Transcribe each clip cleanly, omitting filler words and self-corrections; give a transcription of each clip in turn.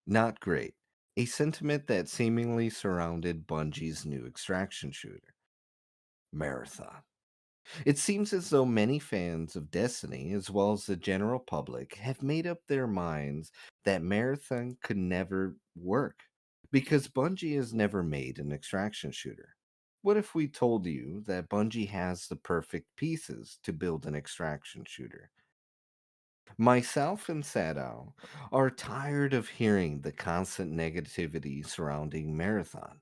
Not great. A sentiment that seemingly surrounded Bungie's new extraction shooter, Marathon. It seems as though many fans of Destiny, as well as the general public, have made up their minds that Marathon could never work because Bungie has never made an extraction shooter. What if we told you that Bungie has the perfect pieces to build an extraction shooter? Myself and Sadow are tired of hearing the constant negativity surrounding Marathon.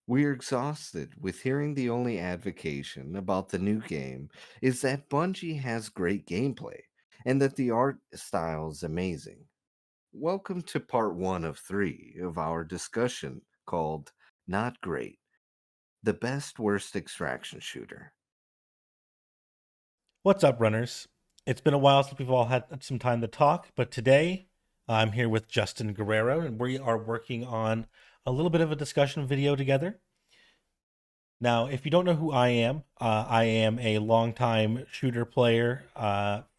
We're exhausted with hearing the only advocation about the new game is that Bungie has great gameplay and that the art style is amazing. Welcome to part one of three of our discussion called Not Great, the best worst extraction shooter. What's up, runners? It's been a while since we've all had some time to talk, but today I'm here with Justin Guerrero, and we are working on a little bit of a discussion video together. Now, if you don't know who I am a longtime shooter player,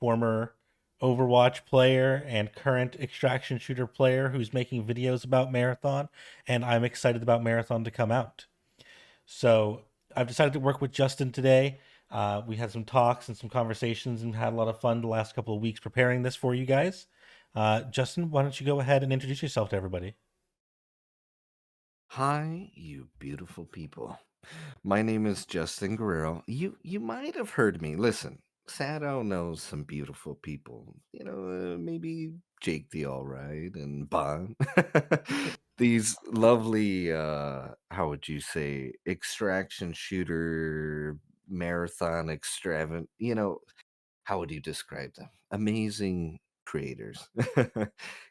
former Overwatch player, and current extraction shooter player who's making videos about Marathon, and I'm excited about Marathon to come out. So I've decided to work with Justin today. We had some talks and some conversations and had a lot of fun the last couple of weeks preparing this for you guys. Justin, why don't you go ahead and introduce yourself to everybody? Hi, you beautiful people. My name is Justin Guerrero. You might have heard me. Listen, Sado knows some beautiful people. Maybe Jake the All Right and Bon. These lovely how would you say extraction shooter marathon extravagant, how would you describe them? Amazing creators.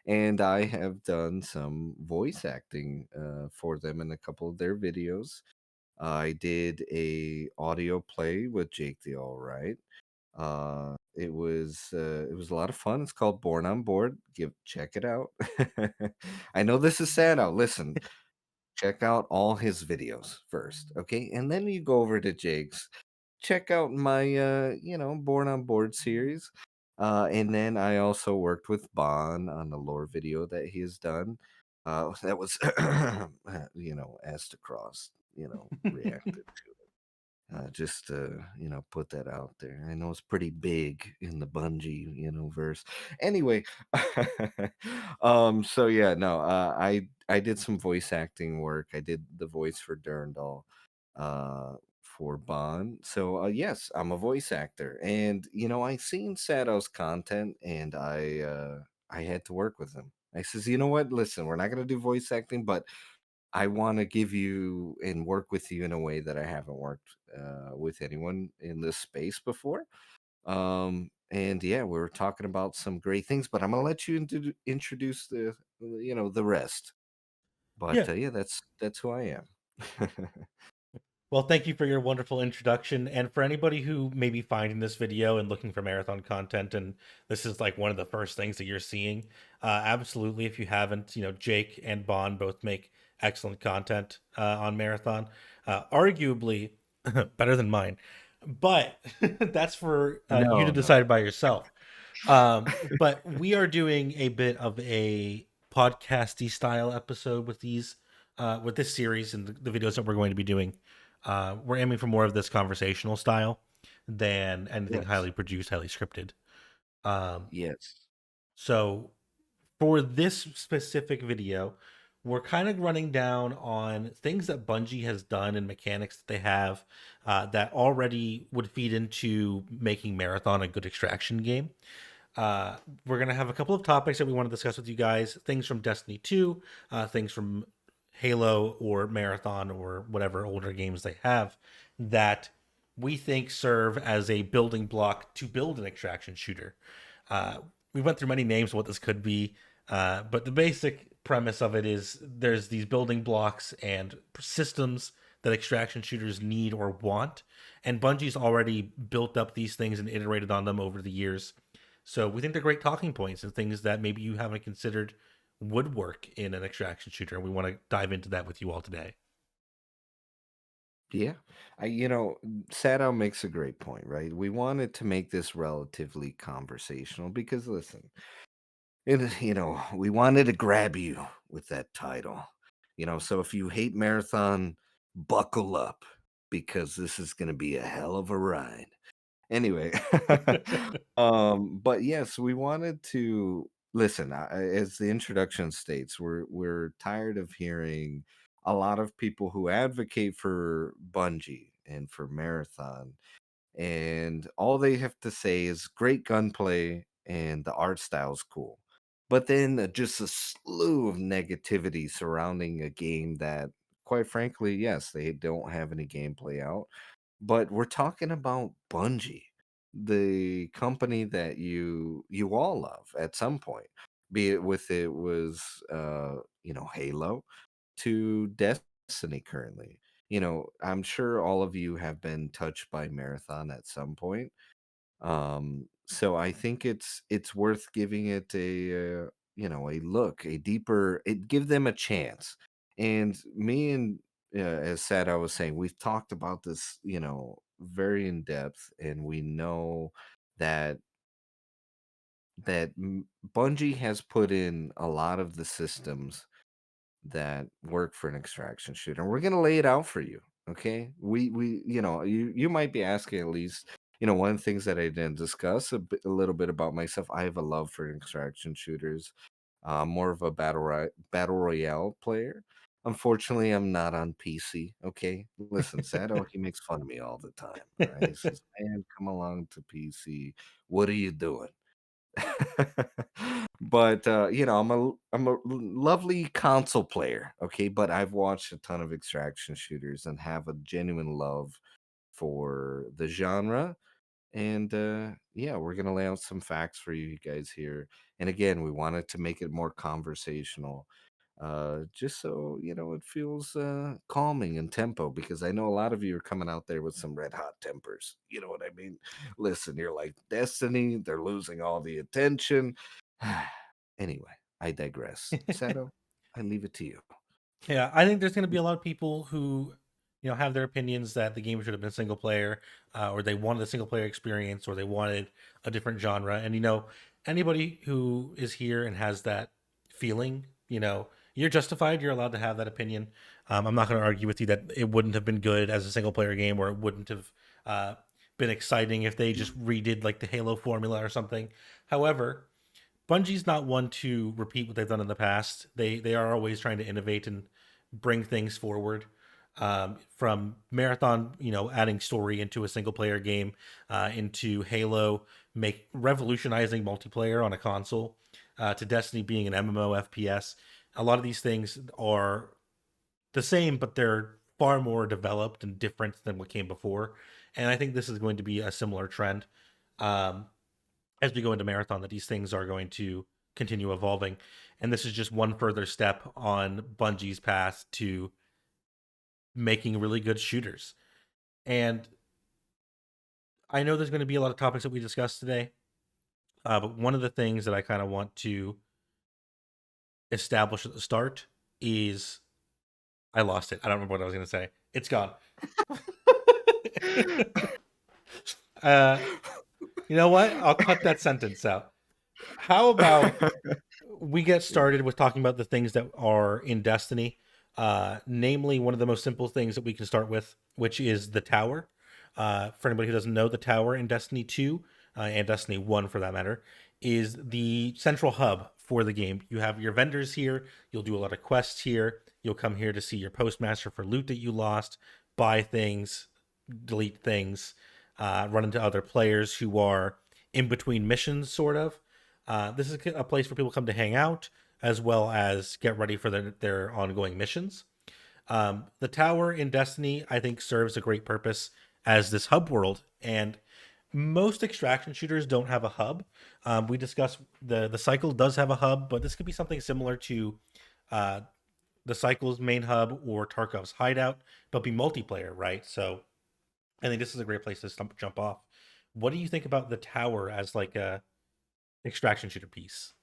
And I have done some voice acting for them in a couple of their videos. I did a audio play with Jake the All Right. It was a lot of fun. It's called Born on Board. Give Check it out. I know this is sad out. Listen, check out all his videos first, okay? And then you go over to Jake's. Check out my Born on Board series. And then I also worked with Bon on the lore video that he has done. That was asked across, reacted to. Just to, put that out there. I know it's pretty big in the Bungie, verse. Anyway, so yeah, no, I did some voice acting work. I did the voice for Durandal, for Bond. So yes, I'm a voice actor, and I seen Sadow's content, and I had to work with him. I says, you know what? Listen, we're not gonna do voice acting, but I wanna give you and work with you in a way that I haven't worked, with anyone in this space before. And yeah, we were talking about some great things, but I'm gonna let you introduce the rest. But, Yeah. yeah, that's who I am. Well, thank you for your wonderful introduction. And for anybody who may be finding this video and looking for marathon content, and this is like one of the first things that you're seeing, absolutely. If you haven't, Jake and Bond both make excellent content on marathon, arguably better than mine. But that's for you to No, no. decide by yourself. But we are doing a bit of a podcasty style episode with this series and the videos that we're going to be doing. We're aiming for more of this conversational style than anything Yes. highly produced, highly scripted. Um, Yes. so for this specific video, we're kind of running down on things that Bungie has done and mechanics that they have that already would feed into making Marathon a good extraction game. We're going to have a couple of topics that we want to discuss with you guys, things from Destiny 2, things from Halo or Marathon or whatever older games they have that we think serve as a building block to build an extraction shooter. We went through many names of what this could be, but the basic premise of it is there's these building blocks and systems that extraction shooters need or want, and Bungie's already built up these things and iterated on them over the years. So we think they're great talking points and things that maybe you haven't considered would work in an extraction shooter. And we want to dive into that with you all today. Yeah. Sadow makes a great point, right? We wanted to make this relatively conversational because listen, And, we wanted to grab you with that title. So if you hate Marathon, buckle up because this is gonna be a hell of a ride. Anyway, but yes, we wanted to listen, as the introduction states, we're tired of hearing a lot of people who advocate for Bungie and for Marathon, and all they have to say is great gunplay and the art style's cool. But then just a slew of negativity surrounding a game that, quite frankly, yes, they don't have any gameplay out. But we're talking about Bungie, the company that you all love at some point, be it with it was Halo to Destiny currently. I'm sure all of you have been touched by Marathon at some point. So I think it's worth giving it a look, a deeper give them a chance. And me and as Sad I was saying, we've talked about this, very in depth, and we know that Bungie has put in a lot of the systems that work for an extraction shooter. And we're gonna lay it out for you. Okay. You might be asking at least, one of the things that I didn't discuss a little bit about myself. I have a love for extraction shooters. More of a battle royale player. Unfortunately, I'm not on PC. Okay. Listen, Sado, he makes fun of me all the time. All right. He says, man, come along to PC. What are you doing? But, I'm a lovely console player, okay, but I've watched a ton of extraction shooters and have a genuine love for the genre, and, yeah, we're gonna lay out some facts for you guys here, and again, we wanted to make it more conversational, just so, it feels, calming and tempo because I know a lot of you are coming out there with some red hot tempers, you know what I mean? Listen, you're like, "Destiny, they're losing all the attention." Anyway, I digress. Sato, I leave it to you. Yeah, I think there's going to be a lot of people who, have their opinions that the game should have been single player, or they wanted a single player experience, or they wanted a different genre. And anybody who is here and has that feeling, you're justified. You're allowed to have that opinion. I'm not going to argue with you that it wouldn't have been good as a single player game, or it wouldn't have uh, been exciting if they just redid like the Halo formula or something. However, Bungie's not one to repeat what they've done in the past. They are always trying to innovate and bring things forward. From Marathon, adding story into a single player game, into Halo, make revolutionizing multiplayer on a console, to Destiny being an MMO FPS. A lot of these things are the same, but they're far more developed and different than what came before. And I think this is going to be a similar trend. Um, as we go into Marathon, that these things are going to continue evolving. And this is just one further step on Bungie's path to making really good shooters. And I know there's going to be a lot of topics that we discussed today, but one of the things that I kind of want to establish at the start is I lost it. I don't remember what I was going to say. It's gone. uh, you know what? I'll cut that sentence out. How about we get started with talking about the things that are in Destiny. Namely, one of the most simple things that we can start with, which is the tower. For anybody who doesn't know, the tower in Destiny 2 and Destiny 1 for that matter is the central hub for the game. You have your vendors here. You'll do a lot of quests here. You'll come here to see your postmaster for loot that you lost, buy things, delete things, run into other players who are in between missions, sort of. This is a place where people come to hang out as well as get ready for their ongoing missions. The tower in Destiny, I think, serves a great purpose as this hub world, and most extraction shooters don't have a hub. We discussed the cycle does have a hub, but this could be something similar to uh, the cycle's main hub or Tarkov's hideout, but be multiplayer, right? So I think this is a great place to jump off. What do you think about the tower as like a extraction shooter piece?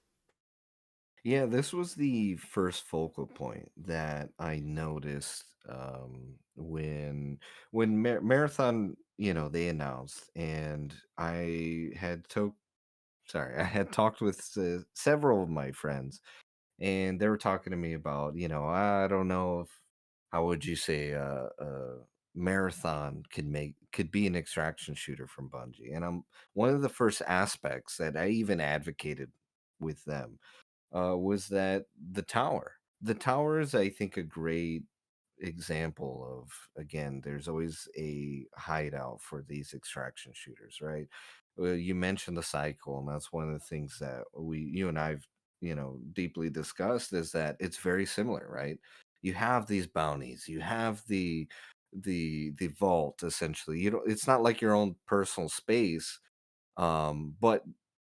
Yeah, this was the first focal point that I noticed when Marathon, they announced, and I had sorry, I had talked with several of my friends, and they were talking to me about, I don't know if, how would you say, marathon could be an extraction shooter from Bungie, and I'm one of the first aspects that I even advocated with them was that the tower is, I think, a great example of, again, there's always a hideout for these extraction shooters, right? You mentioned the cycle, and that's one of the things that you and I've, deeply discussed, is that it's very similar, right? You have these bounties, you have the vault, essentially. You don't, it's not like your own personal space, but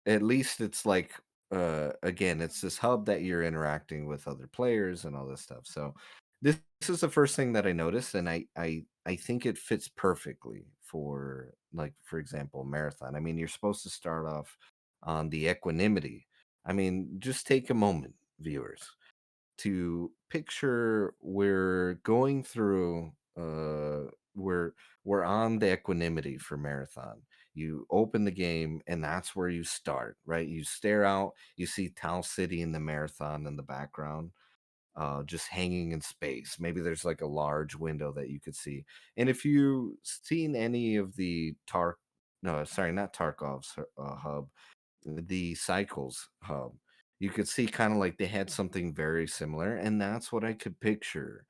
at least it's like, again, it's this hub that you're interacting with other players and all this stuff. So this is the first thing that I noticed, and I think it fits perfectly for, like, for example, marathon. I mean, you're supposed to start off on the equanimity. I mean, just take a moment, viewers, to picture we're going through we're we're on the equanimity for marathon. You open the game and that's where you start, right? You stare out, you see Tau City in the marathon in the background, just hanging in space. Maybe there's like a large window that you could see. And if you seen any of the Tark, no, sorry, not Tarkov's hub, the Cycles hub, you could see kind of like they had something very similar, and that's what I could picture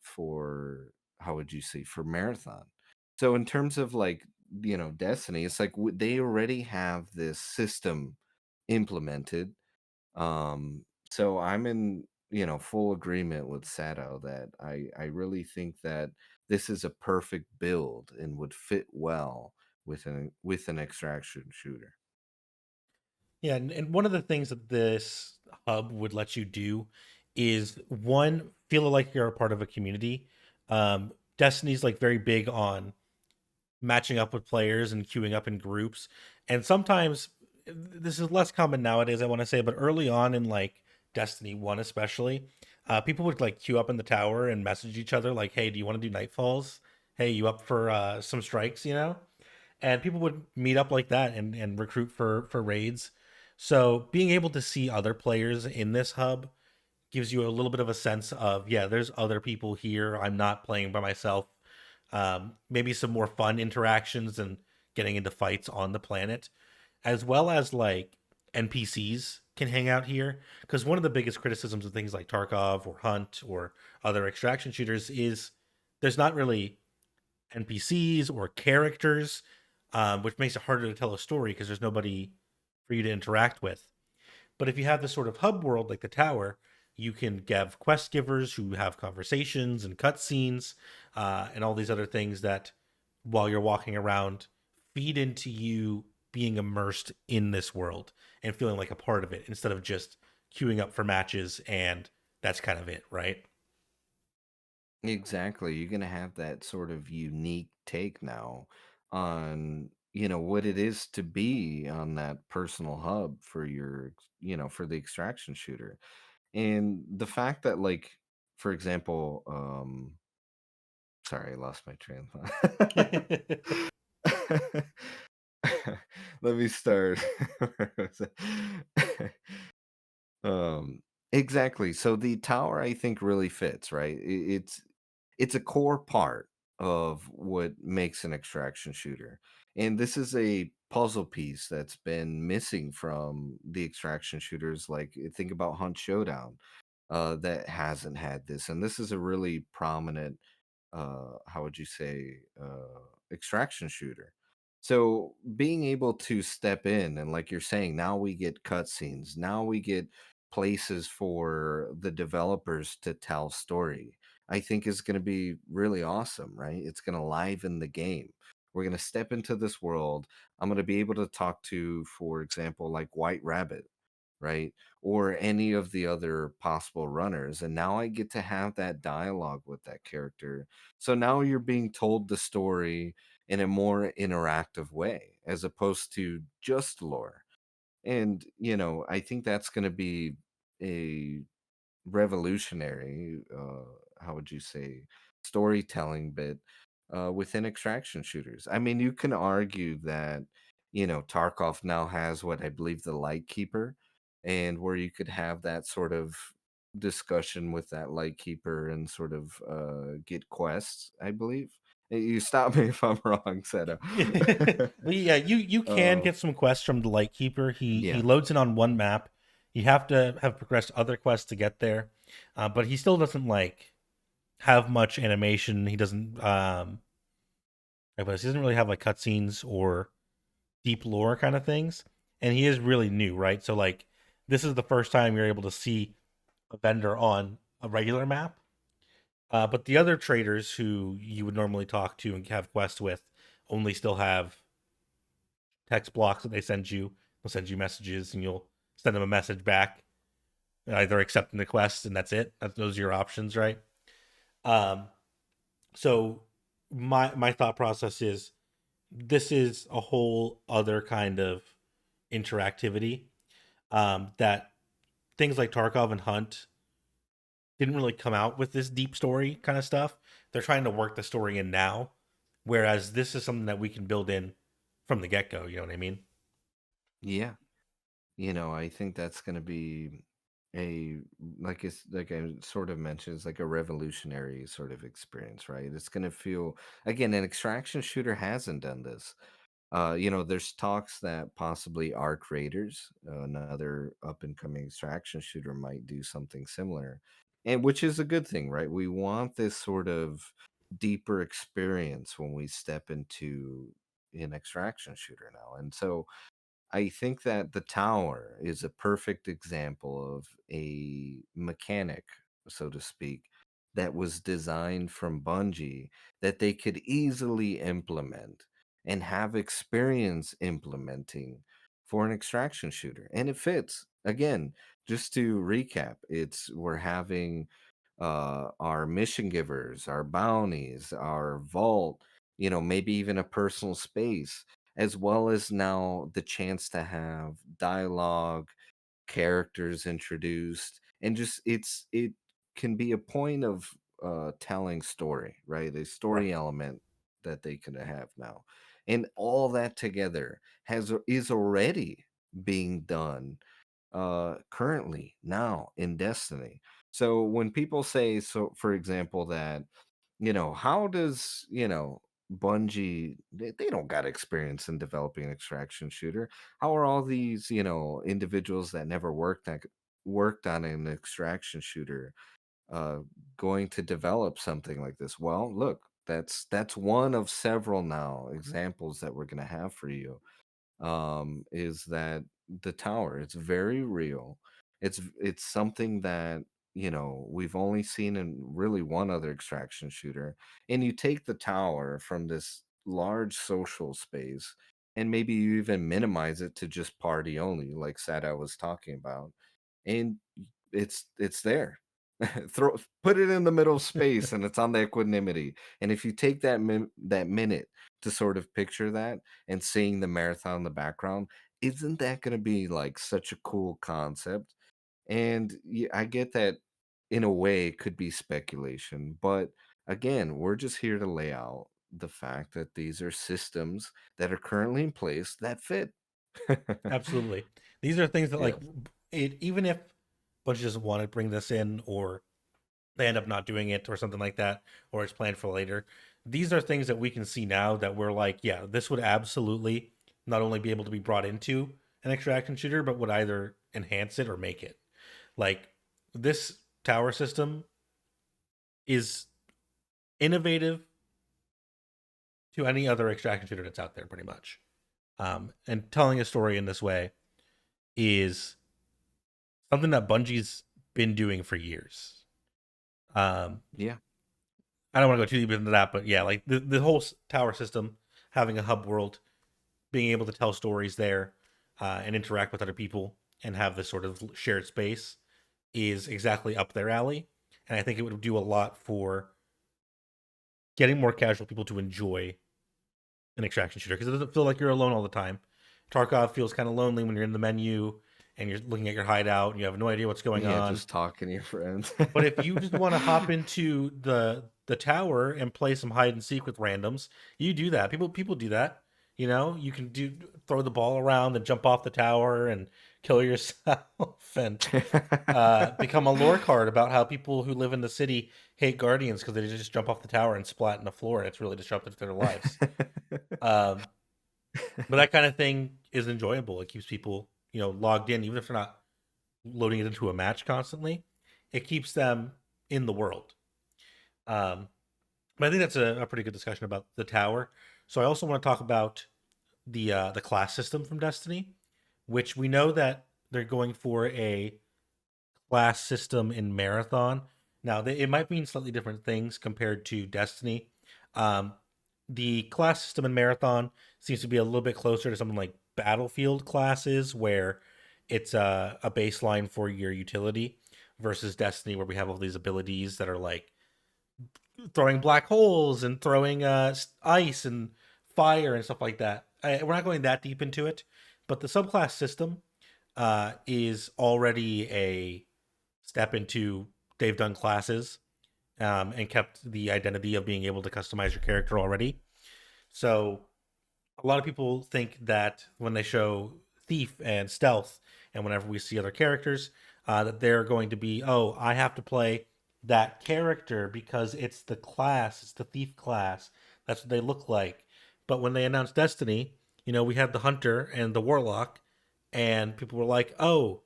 for, how would you say, for Marathon. So in terms of, like, Destiny, it's like they already have this system implemented. So I'm in, full agreement with Sato that I really think that this is a perfect build and would fit well with an extraction shooter. Yeah, and one of the things that this hub would let you do is one, feel like you're a part of a community. Destiny's like very big on matching up with players and queuing up in groups. And sometimes this is less common nowadays, I want to say, but early on in like Destiny 1 especially, people would like queue up in the tower and message each other like, "Hey, do you want to do Nightfalls? Hey, you up for some strikes, you know?" And people would meet up like that and recruit for raids. So being able to see other players in this hub gives you a little bit of a sense of, yeah, there's other people here. I'm not playing by myself. Maybe some more fun interactions and getting into fights on the planet, as well as like NPCs can hang out here. Because one of the biggest criticisms of things like Tarkov or Hunt or other extraction shooters is there's not really NPCs or characters, which makes it harder to tell a story because there's nobody for you to interact with. But if you have this sort of hub world like the tower, you can have quest givers who have conversations and cutscenes and all these other things that, while you're walking around, feed into you being immersed in this world and feeling like a part of it instead of just queuing up for matches and that's kind of it, right? Exactly. You're going to have that sort of unique take now on, what it is to be on that personal hub for for the extraction shooter. And the fact that, like, for example, sorry, I lost my train of thought. Let me start. Where was it? Exactly. So the tower, I think, really fits, right? It's a core part of what makes an extraction shooter. And this is a puzzle piece that's been missing from the extraction shooters. Like, think about Hunt Showdown, that hasn't had this. And this is a really prominent, how would you say, extraction shooter. So being able to step in and, like you're saying, now we get cutscenes, now we get places for the developers to tell story. I think is going to be really awesome, right? It's going to liven the game. We're going to step into this world. I'm going to be able to talk to, for example, like White Rabbit, right? Or any of the other possible runners. And now I get to have that dialogue with that character. So now you're being told the story in a more interactive way as opposed to just lore. And, I think that's going to be a revolutionary, how would you say, storytelling bit within extraction shooters. I mean, you can argue that Tarkov now has what I believe the Light Keeper, and where you could have that sort of discussion with that Light Keeper and sort of get quests, I believe. You stop me if I'm wrong, Seta. Well, yeah, you can uh, get some quests from the Lightkeeper. He yeah, loads in on one map. You have to have progressed other quests to get there, but he still doesn't like have much animation. He doesn't he doesn't really have like cutscenes or deep lore kind of things, and he is really new, right? So like this is the first time you're able to see a vendor on a regular map. But the other traders who you would normally talk to and have quests with only still have text blocks that they send you. They'll send you messages, and you'll send them a message back, either accepting the quest, and that's it. Those are your options, right? Um, so my thought process is this is a whole other kind of interactivity that things like Tarkov and Hunt didn't really come out with this deep story kind of stuff. They're trying to work the story in now, whereas this is something that we can build in from the get go. You know what I mean? yeah. I think that's going to be a like I sort of mentioned, it's like a revolutionary sort of experience, right? It's going to feel again, an extraction shooter hasn't done this. There's talks that possibly Arc Raiders, another up and coming extraction shooter, might do something similar, and which is a good thing, right? We want this sort of deeper experience when we step into an extraction shooter now, and so I think that the tower is a perfect example of a mechanic, so to speak, that was designed from Bungie that they could easily implement and have experience implementing for an extraction shooter. And it fits. Again, just to recap, it's we're having our mission givers, our bounties, our vault, maybe even a personal space, as well as now the chance to have dialogue, characters introduced, and just it can be a point of telling story, right? A story Right. element that they can have now. And all that together is already being done currently now in Destiny. So when people say, so for example, that how does Bungie, they don't got experience in developing an extraction shooter. How are all these individuals that never worked on an extraction shooter uh going to develop something like this? Well, look, that's one of several now examples that we're going to have for you. Is that the tower? It's very real. It's something that we've only seen in really one other extraction shooter. And you take the tower from this large social space, and maybe you even minimize it to just party only, like Sada was talking about, and it's there. Put it in the middle of space, and it's on the equanimity. And if you take that minute to sort of picture that and seeing the marathon in the background, isn't that going to be like such a cool concept? And I get that in a way it could be speculation, but again, we're just here to lay out the fact that these are systems that are currently in place that fit. Absolutely. These are things that like Yeah. even if Bungie doesn't want to bring this in, or they end up not doing it or something like that, or it's planned for later. These are things that we can see now that we're like, yeah, this would absolutely not only be able to be brought into an extraction shooter, but would either enhance it or make it. Like this tower system is innovative to any other extraction shooter that's out there, pretty much. And telling a story in this way is something that Bungie's been doing for years. Um, Yeah. I don't want to go too deep into that, but yeah, like the whole tower system, having a hub world, being able to tell stories there, and interact with other people and have this sort of shared space is exactly up their alley. And I think it would do a lot for getting more casual people to enjoy an extraction shooter because it doesn't feel like you're alone all the time. Tarkov feels kind of lonely when you're in the menu and you're looking at your hideout and you have no idea what's going Yeah, on. just talking to your friends. But if you just want to hop into the tower and play some hide and seek with randoms, you do that. People do that. You know, you can do throw the ball around and jump off the tower and kill yourself and become a lore card about how people who live in the city hate guardians because they just jump off the tower and splat in the floor and it's really disruptive to their lives. Um, but that kind of thing is enjoyable. It keeps people, logged in, even if they're not loading it into a match constantly. It keeps them in the world. Um, but I think that's a pretty good discussion about the tower. So I also want to talk about the class system from Destiny, which we know that they're going for a class system in Marathon. Now, it might mean slightly different things compared to Destiny. Um, the class system in Marathon seems to be a little bit closer to something like Battlefield classes, where it's a baseline for your utility, versus Destiny, where we have all these abilities that are like throwing black holes and throwing ice and fire and stuff like that. We're not going that deep into it, but the subclass system is already a step into they've done classes and kept the identity of being able to customize your character already. So a lot of people think that when they show thief and stealth, and whenever we see other characters, that they're going to be, oh, I have to play that character because it's the class, it's the thief class. That's what they look like. But when they announced Destiny, we had the hunter and the warlock, and people were like, oh,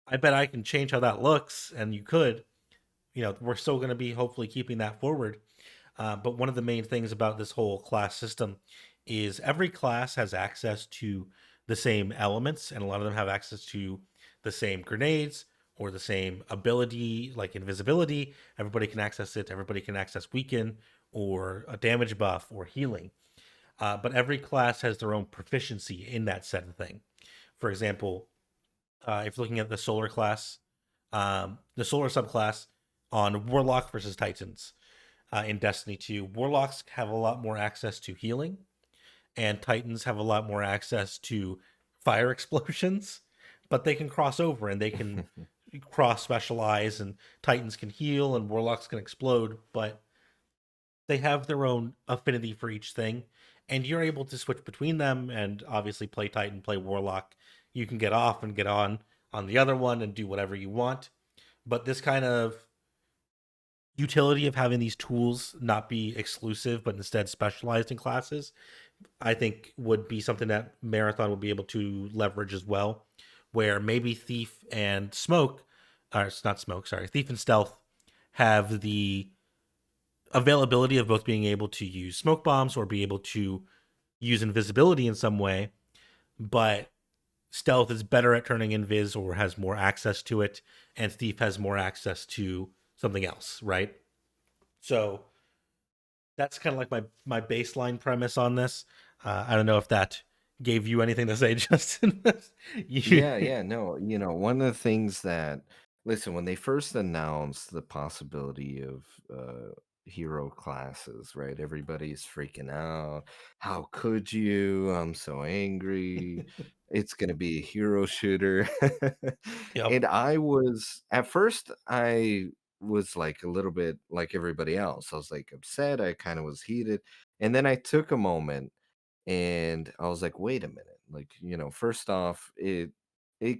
I bet I can change how that looks, and you could. We're still going to be hopefully keeping that forward. But one of the main things about this whole class system is every class has access to the same elements, and a lot of them have access to the same grenades or the same ability, like invisibility. Everybody can access it. Everybody can access weaken or a damage buff or healing. But every class has their own proficiency in that said thing. For example, if you're looking at the solar class, the solar subclass on Warlock versus Titans in Destiny 2, Warlocks have a lot more access to healing, and Titans have a lot more access to fire explosions, but they can cross over and they can cross specialize, and Titans can heal and Warlocks can explode, but they have their own affinity for each thing, and you're able to switch between them and obviously play Titan, play Warlock. You can get off and get on the other one and do whatever you want. But this kind of utility of having these tools not be exclusive but instead specialized in classes, I think would be something that Marathon would be able to leverage as well, where maybe Thief and Smoke, or it's not Smoke, sorry, Thief and Stealth have the availability of both being able to use smoke bombs or be able to use invisibility in some way, but Stealth is better at turning invis or has more access to it, and Thief has more access to something else, right? So that's kind of like my baseline premise on this. I don't know if that gave you anything to say, Justin. you, Yeah, yeah, no, one of the things that listen, when they first announced the possibility of hero classes, right? Everybody's freaking out. How could you? I'm so angry. It's going to be a hero shooter. yep. And at first I was like a little bit like everybody else. I was like upset, I kind of was heated. And then I took a moment and I was like, "Wait a minute. Like, first off, it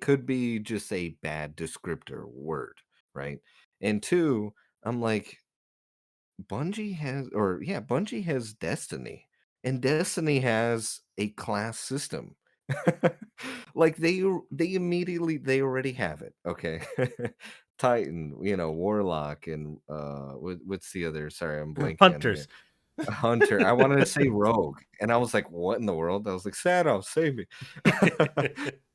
could be just a bad descriptor word, right? And two, I'm like, Bungie has Destiny, and Destiny has a class system. Like they already have it. Okay. Titan, Warlock, and what's the other? Sorry, I'm blanking on Hunters. here. A hunter. I wanted to say rogue, and I was like, "What in the world?" I was like, "Shadow, save me."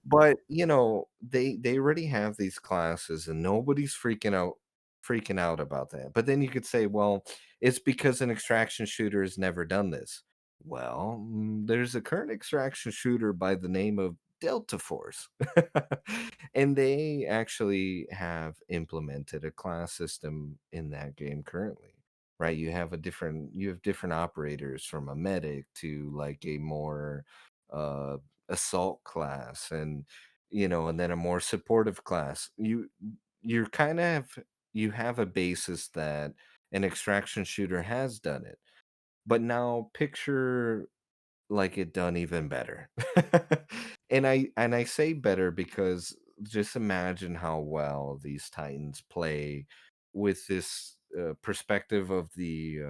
But, they already have these classes and nobody's freaking out about that. But then you could say, "Well, it's because an extraction shooter has never done this." Well, there's a current extraction shooter by the name of Delta Force. And they actually have implemented a class system in that game currently. Right, you have different operators from a medic to like a more uh assault class, and then a more supportive class. You're kind of you have a basis that an extraction shooter has done it. But now picture like it done even better. And I say better because just imagine how well these Titans play with this perspective of the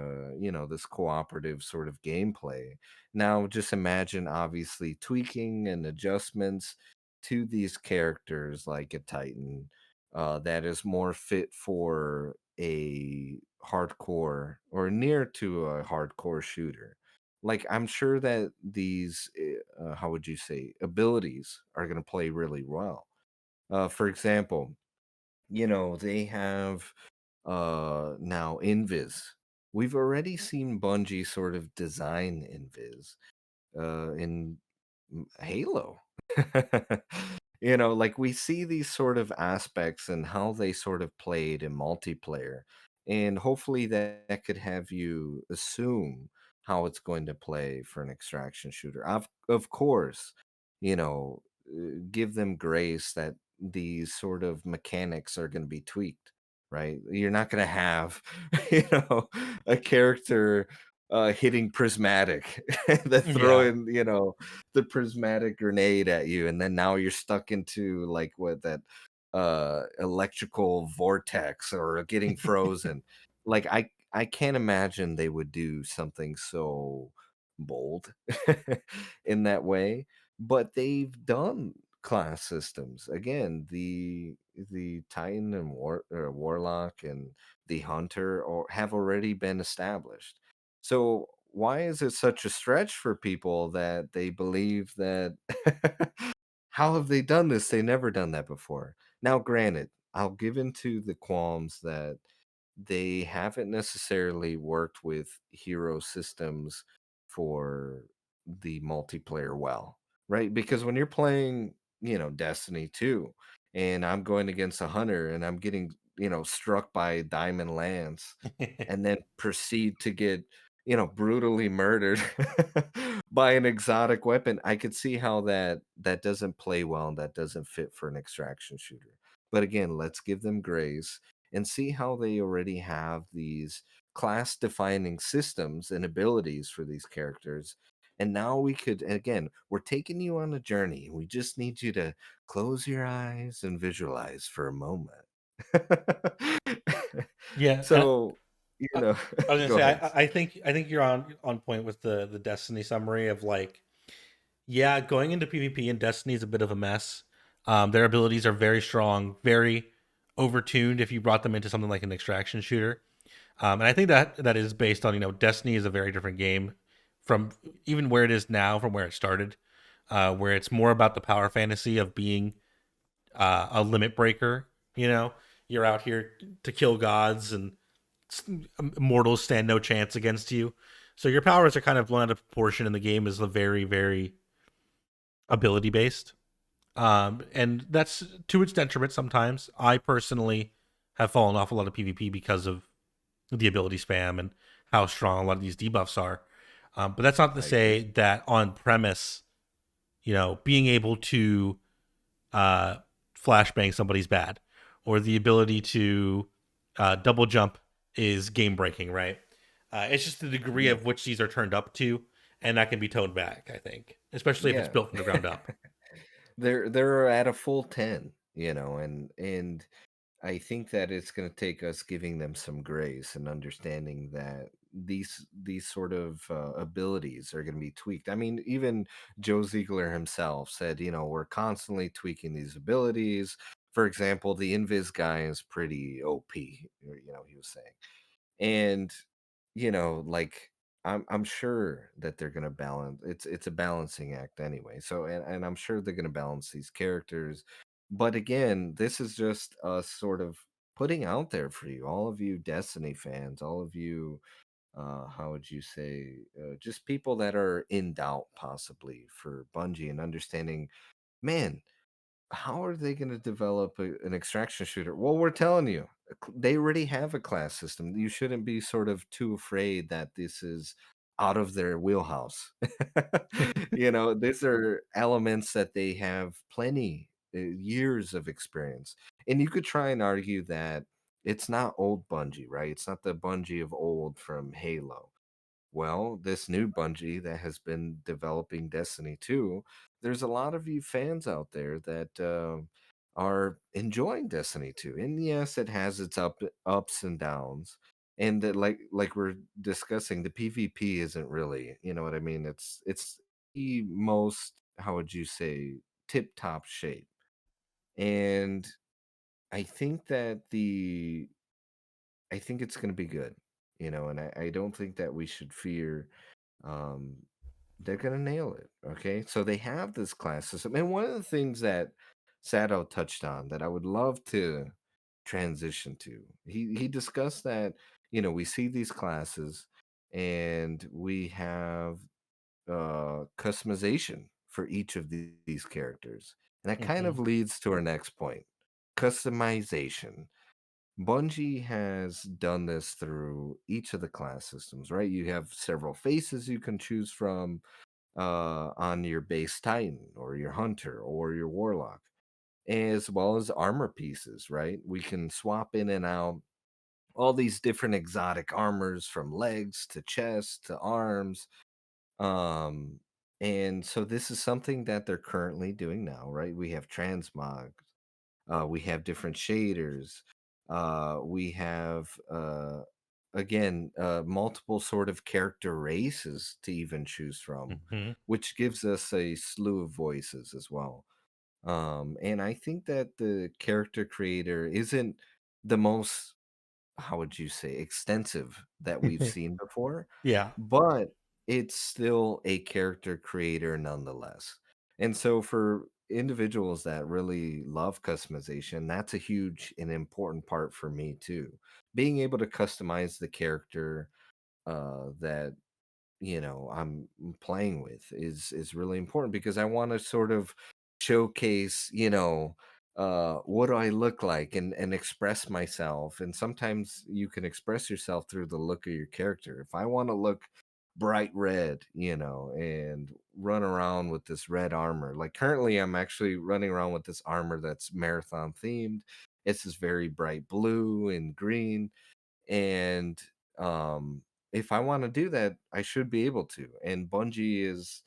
this cooperative sort of gameplay. Now just imagine obviously tweaking and adjustments to these characters like a Titan that is more fit for a hardcore or near to a hardcore shooter. Like, I'm sure that these, how would you say, abilities are gonna play really well. For example, they have, now Invis. We've already seen Bungie sort of design Invis, in Halo. Like we see these sort of aspects and how they sort of played in multiplayer. And hopefully that could have you assume how it's going to play for an extraction shooter. Of course, give them grace that these sort of mechanics are going to be tweaked, right? You're not going to have, you know, a character hitting prismatic that Yeah. throwing the prismatic grenade at you, and then now you're stuck into like what that electrical vortex or getting frozen. Like I can't imagine they would do something so bold in that way, but they've done class systems. Again, the Titan and Warlock and the Hunter or have already been established. So why is it such a stretch for people that they believe that how have they done this? They never done that before. Now, granted, I'll give into the qualms that they haven't necessarily worked with hero systems for the multiplayer well, right? Because when you're playing, Destiny 2, and I'm going against a hunter and I'm getting, struck by a diamond lance and then proceed to get, brutally murdered by an exotic weapon, I could see how that doesn't play well and that doesn't fit for an extraction shooter. But again, let's give them grace and see how they already have these class defining systems and abilities for these characters. And now we could, and again, we're taking you on a journey. We just need you to close your eyes and visualize for a moment. Yeah, and So, I, I was gonna go say ahead. I think you're on point with the Destiny summary of like, yeah, going into PvP in Destiny is a bit of a mess. Their abilities are very strong, very overtuned if you brought them into something like an extraction shooter. And I think that is based on, Destiny is a very different game from even where it is now from where it started, where it's more about the power fantasy of being a limit breaker. You're out here to kill gods, and mortals stand no chance against you. So your powers are kind of blown out of proportion, and the game is a very, very ability based. And that's to its detriment sometimes. I personally have fallen off a lot of PvP because of the ability spam and how strong a lot of these debuffs are. But that's not to I agree. say that on premise, being able to uh, flashbang somebody's bad, or the ability to double jump is game breaking, right? It's just the degree Yeah. of which these are turned up to, and that can be toned back, I think, especially if it's Yeah. built from the ground up. They're at a full 10, and I think that it's going to take us giving them some grace and understanding that these sort of abilities are going to be tweaked. I mean, even Joe Ziegler himself said, we're constantly tweaking these abilities. For example, the Invis guy is pretty OP, he was saying. And, like I'm sure that they're gonna balance it's a balancing act anyway. So and I'm sure they're gonna balance these characters. But again, this is just us sort of putting out there for you, all of you Destiny fans, all of you how would you say just people that are in doubt possibly for Bungie and understanding, man, how are they going to develop an extraction shooter? Well, we're telling you, they already have a class system. You shouldn't be sort of too afraid that this is out of their wheelhouse. These are elements that they have plenty years of experience. And you could try and argue that it's not old Bungie, right? It's not the Bungie of old from Halo, Well, this new Bungie that has been developing Destiny 2, there's a lot of you fans out there that are enjoying Destiny 2. And yes, it has its ups and downs. And like we're discussing, the PvP isn't really, you know what I mean? It's the most, how would you say, tip top shape. And I think that the I think it's going to be good, and I don't think that we should fear. um, they're gonna nail it. Okay, so they have this class system, and one of the things that Sado touched on that I would love to transition to, he discussed that we see these classes, and we have customization for each of these characters, and that kind Hmm. of leads to our next point: customization. Bungie has done this through each of the class systems, right? You have several faces you can choose from on your base Titan or your Hunter or your Warlock, as well as armor pieces, right? We can swap in and out all these different exotic armors from legs to chest to arms. Um, and so this is something that they're currently doing now, right? We have transmog, we have different shaders. We have again multiple sort of character races to even choose from, Hmm. which gives us a slew of voices as well. And I think that the character creator isn't the most, how would you say, extensive that we've seen before, Yeah. but it's still a character creator nonetheless. And so for individuals that really love customization, that's a huge and important part for me too. Being able to customize the character that I'm playing with is really important because I want to sort of showcase, what do I look like, and express myself. And sometimes you can express yourself through the look of your character. If I want to look bright red, and run around with this red armor, like currently I'm actually running around with this armor that's marathon themed. It's this very bright blue and green, and if I want to do that, I should be able to. And Bungie is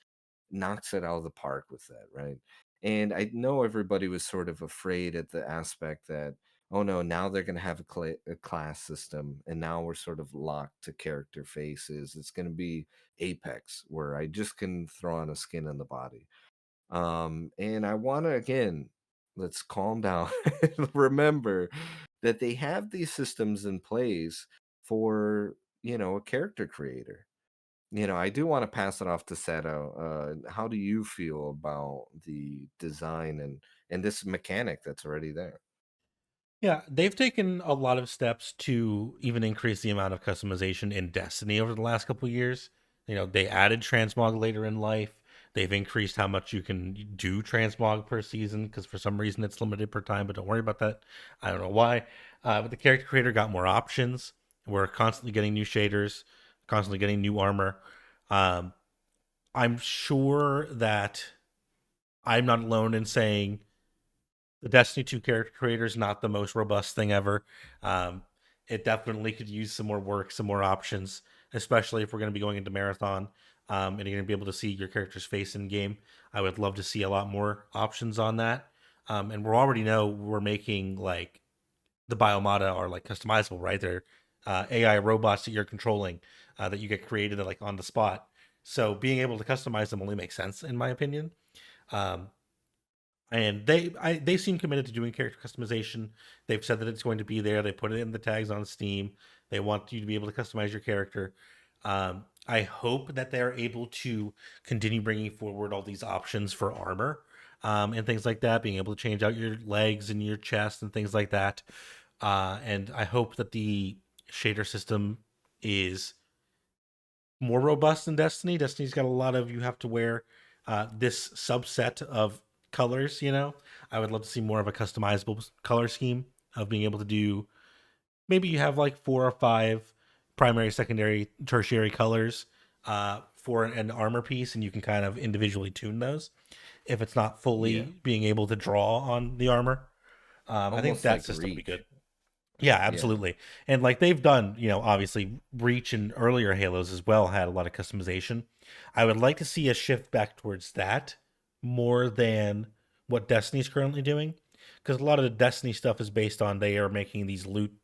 knocks it out of the park with that, right? And I know everybody was sort of afraid at the aspect that, oh no, now they're going to have a class system, and now we're sort of locked to character faces. It's going to be Apex, where I just can throw on a skin in the body. And I want to, again, let's calm down. Remember that they have these systems in place for, a character creator. I do want to pass it off to Sato. How do you feel about the design and this mechanic that's already there? Yeah, they've taken a lot of steps to even increase the amount of customization in Destiny over the last couple of years. They added transmog later in life. They've increased how much you can do transmog per season because for some reason it's limited per time, but don't worry about that. I don't know why. But the character creator got more options. We're constantly getting new shaders, constantly getting new armor. Um, I'm sure that I'm not alone in saying the Destiny 2 character creator is not the most robust thing ever. Um, it definitely could use some more work, some more options, especially if we're going to be going into marathon and you're going to be able to see your character's face in game. I would love to see a lot more options on that. And we already know we're making like the biomata are like customizable, right? They're AI robots that you're controlling that you get created like on the spot. So being able to customize them only makes sense in my opinion. Um, and they seem committed to doing character customization. They've said that it's going to be there. They put it in the tags on Steam. They want you to be able to customize your character. I hope that they're able to continue bringing forward all these options for armor and things like that, being able to change out your legs and your chest and things like that. And I hope that the shader system is more robust than Destiny. Destiny's got a lot of you have to wear this subset of colors. I would love to see more of a customizable color scheme of being able to do. Maybe you have like 4 or 5 primary, secondary, tertiary colors for an armor piece, and you can kind of individually tune those if it's not Yeah, fully being able to draw on the armor. I think almost that like system would be Reach. good. Yeah, Yeah. absolutely. And like they've done, obviously Reach and earlier Halos as well had a lot of customization. I would like to see a shift back towards that more than what Destiny's currently doing. Because a lot of the Destiny stuff is based on they are making these loot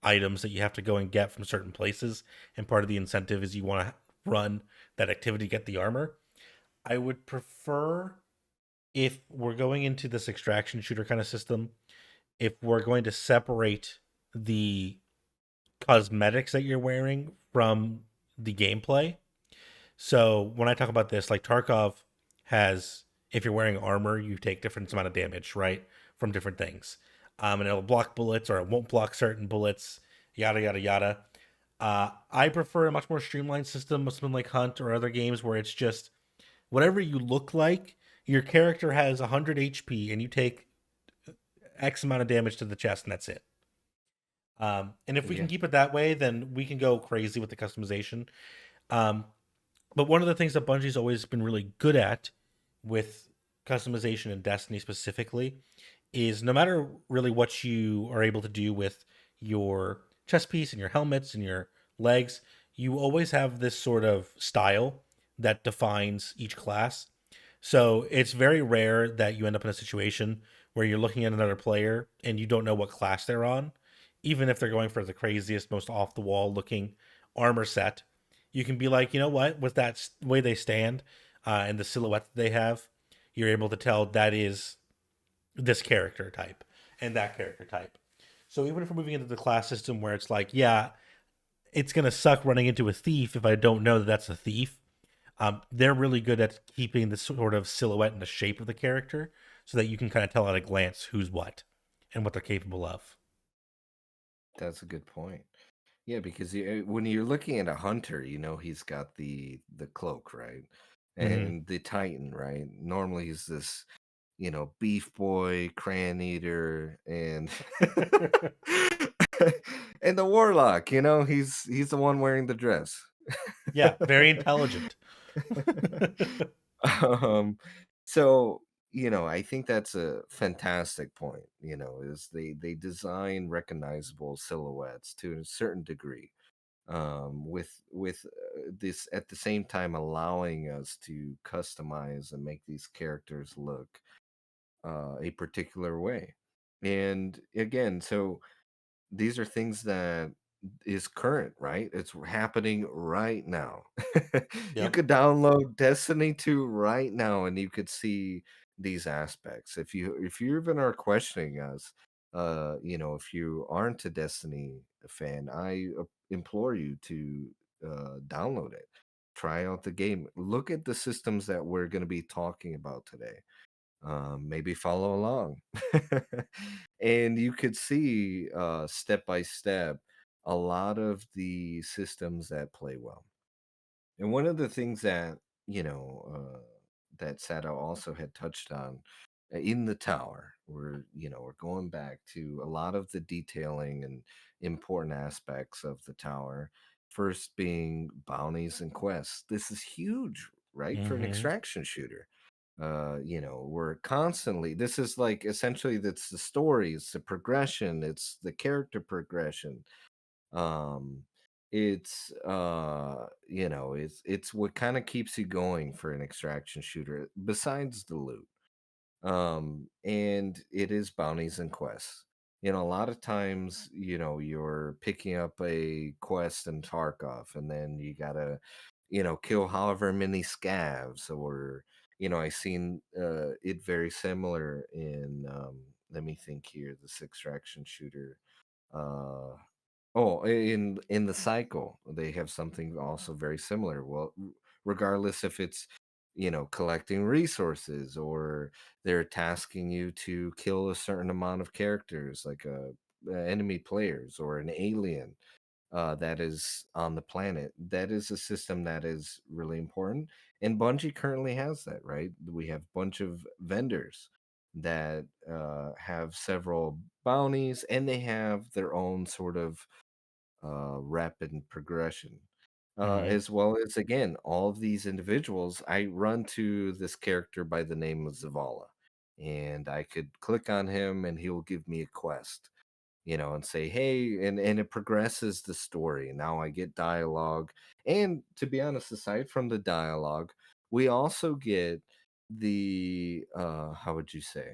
items that you have to go and get from certain places. And part of the incentive is you want to run that activity, get the armor. I would prefer if we're going into this extraction shooter kind of system, if we're going to separate the cosmetics that you're wearing from the gameplay. So when I talk about this, like Tarkov has, if you're wearing armor, you take different amount of damage, right, from different things, and it'll block bullets or it won't block certain bullets, yada yada yada. I prefer a much more streamlined system of something like Hunt or other games where it's just whatever you look like. Your character has 100 HP and you take X amount of damage to the chest, and that's it. And if we can Yeah. keep it that way, then we can go crazy with the customization. Um, but one of the things that Bungie's always been really good at with customization in Destiny specifically is no matter really what you are able to do with your chest piece and your helmets and your legs, you always have this sort of style that defines each class. So it's very rare that you end up in a situation where you're looking at another player and you don't know what class they're on, even if they're going for the craziest, most off the wall looking armor set. You can be like, you know what, with that way they stand and the silhouette that they have, you're able to tell that is this character type and that character type. So even if we're moving into the class system where it's like, yeah, it's gonna suck running into a thief if I don't know that that's a thief. They're really good at keeping the sort of silhouette and the shape of the character so that you can kind of tell at a glance who's what and what they're capable of. That's a good point. Yeah, because when you're looking at a hunter, he's got the cloak, right? Hmm. And the Titan, right? Normally he's this, beef boy, crayon eater, and and the warlock, he's the one wearing the dress. Yeah, very intelligent. um, so I think that's a fantastic point. Is they design recognizable silhouettes to a certain degree, with this at the same time allowing us to customize and make these characters look a particular way. And again, so these are things that is current, right? It's happening right now. You Yep. could download Destiny 2 right now and you could see these aspects. If you even are questioning us, if you aren't a Destiny fan, I implore you to download it. Try out the game. Look at the systems that we're going to be talking about today. Maybe follow along. And you could see step by step a lot of the systems that play well. And one of the things that, that Sato also had touched on in the tower, we're going back to a lot of the detailing and important aspects of the tower. First being bounties and quests. This is huge, right? For an Hmm. extraction shooter. We're constantly, this is like essentially that's the story, it's the progression, it's the character progression. um it's what kind of keeps you going for an extraction shooter besides the loot. And it is bounties and quests. A lot of times, you're picking up a quest in Tarkov, and then you gotta, kill however many scavs, or I seen it very similar in let me think here, this extraction shooter. Uh Oh, in the cycle, they have something also very similar. Well, regardless if it's, collecting resources, or they're tasking you to kill a certain amount of characters, like enemy players or an alien that is on the planet. That is a system that is really important, and Bungie currently has that. Right, we have a bunch of vendors that have several bounties, and they have their own sort of rapid progression. Hmm. As well as, again, all of these individuals, I run to this character by the name of Zavala, and I could click on him and he'll give me a quest. and say, hey, and it progresses the story. Now I get dialogue. And to be honest, aside from the dialogue, we also get the how would you say?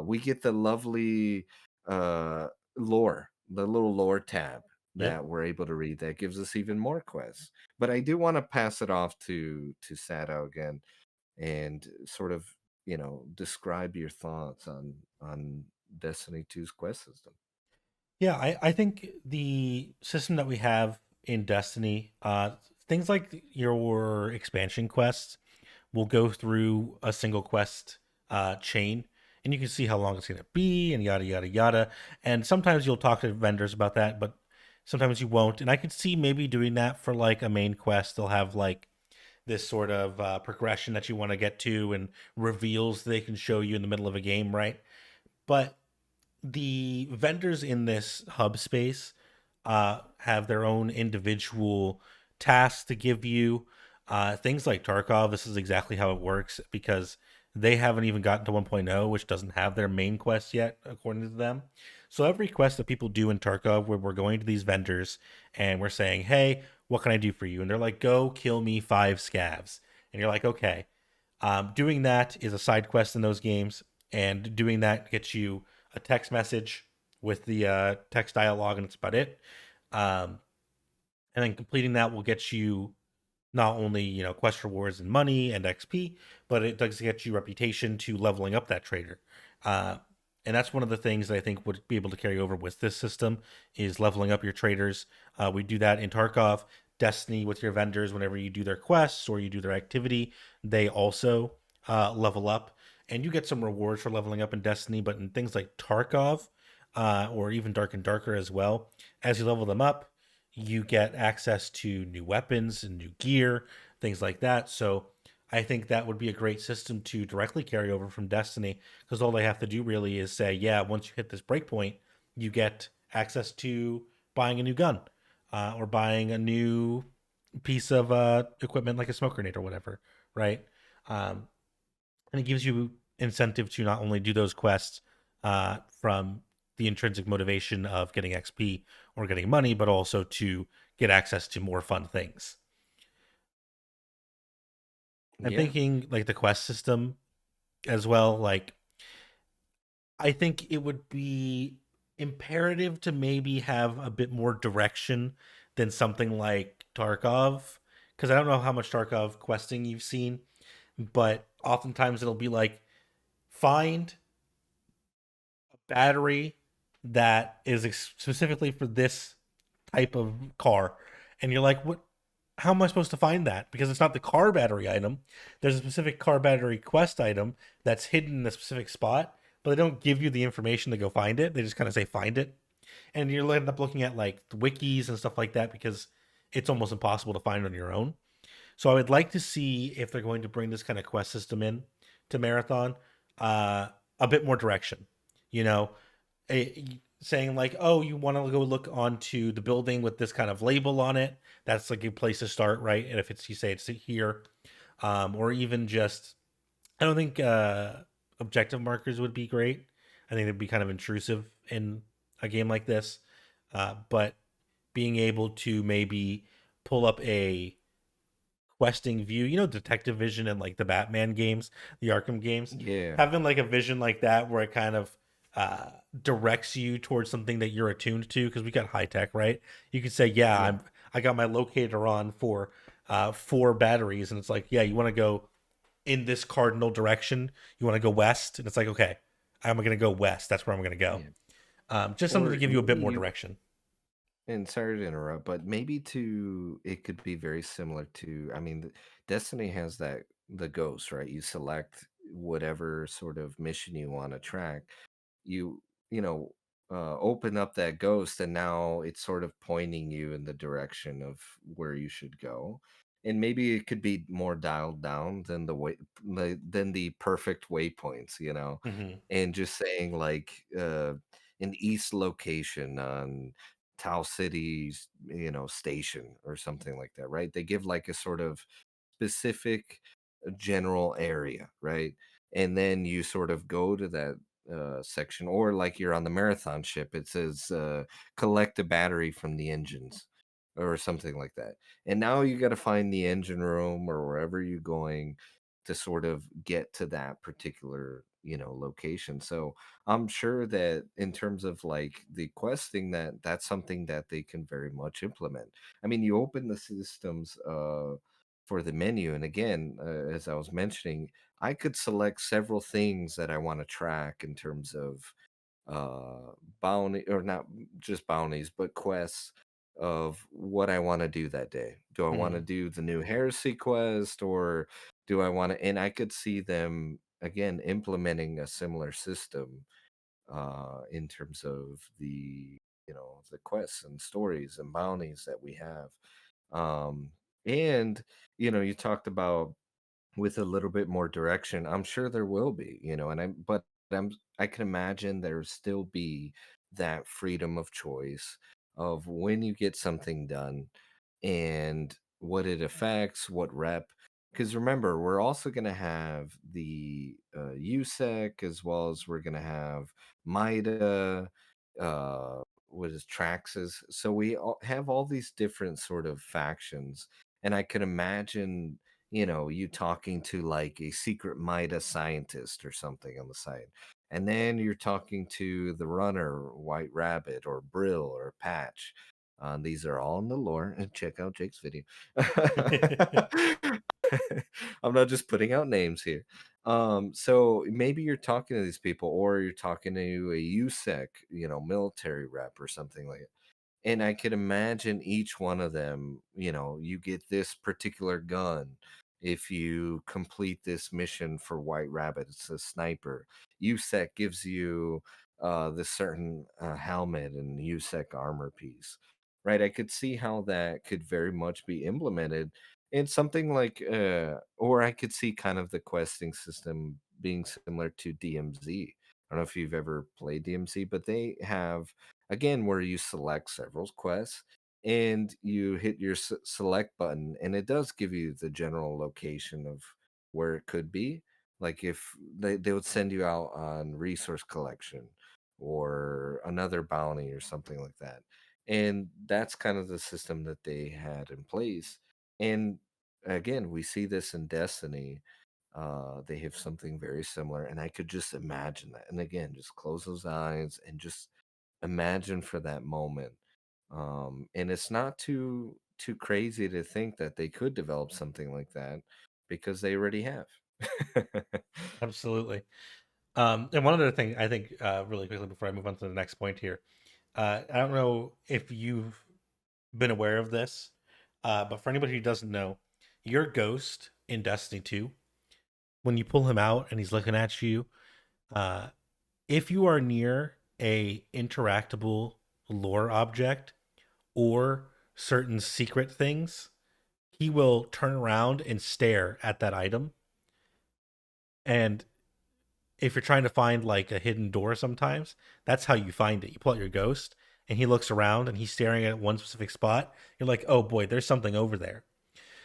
We get the lovely lore, the little lore tab Yeah. that we're able to read that gives us even more quests. But I do want to pass it off to Sato again and sort of, describe your thoughts on Destiny 2's quest system. Yeah, I think the system that we have in Destiny, things like your expansion quests will go through a single quest chain, and you can see how long it's going to be, and yada yada yada. And sometimes you'll talk to vendors about that, but sometimes you won't. And I could see maybe doing that for like a main quest. They'll have like this sort of progression that you want to get to, and reveals they can show you in the middle of a game, right? But the vendors in this hub space have their own individual tasks to give you. Things like Tarkov, this is exactly how it works because they haven't even gotten to 1.0, which doesn't have their main quest yet, according to them. So every quest that people do in Tarkov, where we're going to these vendors and we're saying, "Hey, what can I do for you?" And they're like, "Go kill me 5 scavs," and you're like, "Okay." Doing that is a side quest in those games, and doing that gets you a text message with the text dialogue, and it's about it. Um, and then completing that will get you not only quest rewards and money and XP, but it does get you reputation to leveling up that trader. Uh, and that's one of the things that I think would be able to carry over with this system is leveling up your traders. We do that in Tarkov, Destiny with your vendors. Whenever you do their quests or you do their activity, they also level up, and you get some rewards for leveling up in Destiny. But in things like Tarkov, or even Dark and Darker as well, as you level them up, you get access to new weapons and new gear, things like that. So I think that would be a great system to directly carry over from Destiny because all they have to do really is say, yeah, once you hit this breakpoint, you get access to buying a new gun or buying a new piece of equipment like a smoke grenade or whatever, right? Um, and it gives you incentive to not only do those quests from the intrinsic motivation of getting XP or getting money, but also to get access to more fun things. And Yeah. thinking like the quest system as well, like I think it would be imperative to maybe have a bit more direction than something like Tarkov, because I don't know how much Tarkov questing you've seen, but oftentimes it'll be like find battery that is specifically for this type of car, and you're like, what, how am I supposed to find that? Because it's not the car battery item. There's a specific car battery quest item that's hidden in a specific spot, but they don't give you the information to go find it. They just kind of say find it, and you end up looking at like the wikis and stuff like that because it's almost impossible to find on your own. So I would like to see if they're going to bring this kind of quest system in to Marathon, uh, a bit more direction. You know, saying like, oh, you want to go look onto the building with this kind of label on it. That's like a good place to start, right? And if it's, you say it's here, or even just, I don't think objective markers would be great. I think it'd be kind of intrusive in a game like this. But being able to maybe pull up a questing view, detective vision in like the Batman games, the Arkham games, Yeah. having like a vision like that where it kind of directs you towards something that you're attuned to, because we got high tech, right? You could say, yeah, Yeah. I got my locator on for 4 batteries, and it's like, yeah, you want to go in this cardinal direction, you want to go west, and it's like, okay, I'm gonna go west. That's where I'm gonna go. Yeah. Just something to Or give you a bit more maybe, direction. and sorry to interrupt, but maybe it could be very similar to, I mean, Destiny has the ghost, right? You select whatever sort of mission you want to track. You, you know, open up that ghost, and now it's sort of pointing you in the direction of where you should go. And maybe it could be more dialed down than than the perfect waypoints, Hmm. and just saying like an east location on Tau City's, station or something like that, right? They give like a sort of specific general area, right? And then you sort of go to that section, or like you're on the marathon ship, it says collect a battery from the engines or something like that. And now you got to find the engine room or wherever you're going to sort of get to that particular, location. So I'm sure that in terms of like the questing, that's something that they can very much implement. I mean, you open the systems for the menu, and again, as I was mentioning, I could select several things that I want to track in terms of uh bounty, or not just bounties, but quests of what I want to do that day. Do I want to Mhm. do the new heresy quest, or do I want to, and I could see them again implementing a similar system in terms of the quests and stories and bounties that we have. And you talked about with a little bit more direction, I'm sure there will be, and I can imagine there still be that freedom of choice of when you get something done and what it affects, what rep. Because remember, we're also going to have the USEC, as well as we're going to have MIDA, uh, what is Traxxas. So we have all these different sort of factions. And I could imagine you talking to like a secret MIDA scientist or something on the side. And then you're talking to the runner, White Rabbit or Brill or Patch. These are all in the lore, and check out Jake's video. I'm not just putting out names here. So maybe you're talking to these people, or you're talking to a USEC, military rep or something like, and I could imagine each one of them, you get this particular gun if you complete this mission for White Rabbit. It's a sniper. USEC gives you this certain helmet and USEC armor piece, right? I could see how that could very much be implemented in something like, or I could see kind of the questing system being similar to DMZ. I don't know if you've ever played DMZ, but they have, again, where you select several quests and you hit your select button, and it does give you the general location of where it could be. Like if they would send you out on resource collection or another bounty or something like that. And that's kind of the system that they had in place. And again, we see this in Destiny. They have something very similar, and I could just imagine that. And again, just close those eyes and just imagine for that moment. And it's not too crazy to think that they could develop something like that because they already have. Absolutely. And one other thing I think, really quickly before I move on to the next point here, I don't know if you've been aware of this, but for anybody who doesn't know, your ghost in Destiny 2, when you pull him out and he's looking at you, uh, if you are near a interactable lore object or certain secret things, he will turn around and stare at that item. And if you're trying to find like a hidden door sometimes, that's how you find it. You pull out your ghost and he looks around and he's staring at one specific spot. You're like, oh boy, there's something over there.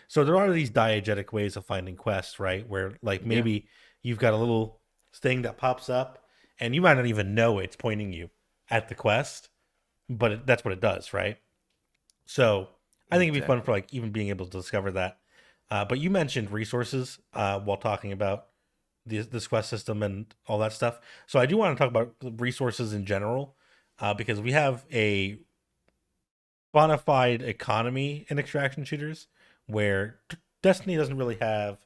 So there are these diegetic ways of finding quests, right? Where like Yeah, maybe you've got a little thing that pops up and you might not even know it's pointing you at the quest, but that's what it does, right? So I think it'd be fun for exactly. like even being able to discover that. But you mentioned resources while talking about this quest system and all that stuff. So I do want to talk about resources in general, because we have a bona fide economy in extraction shooters where Destiny doesn't really have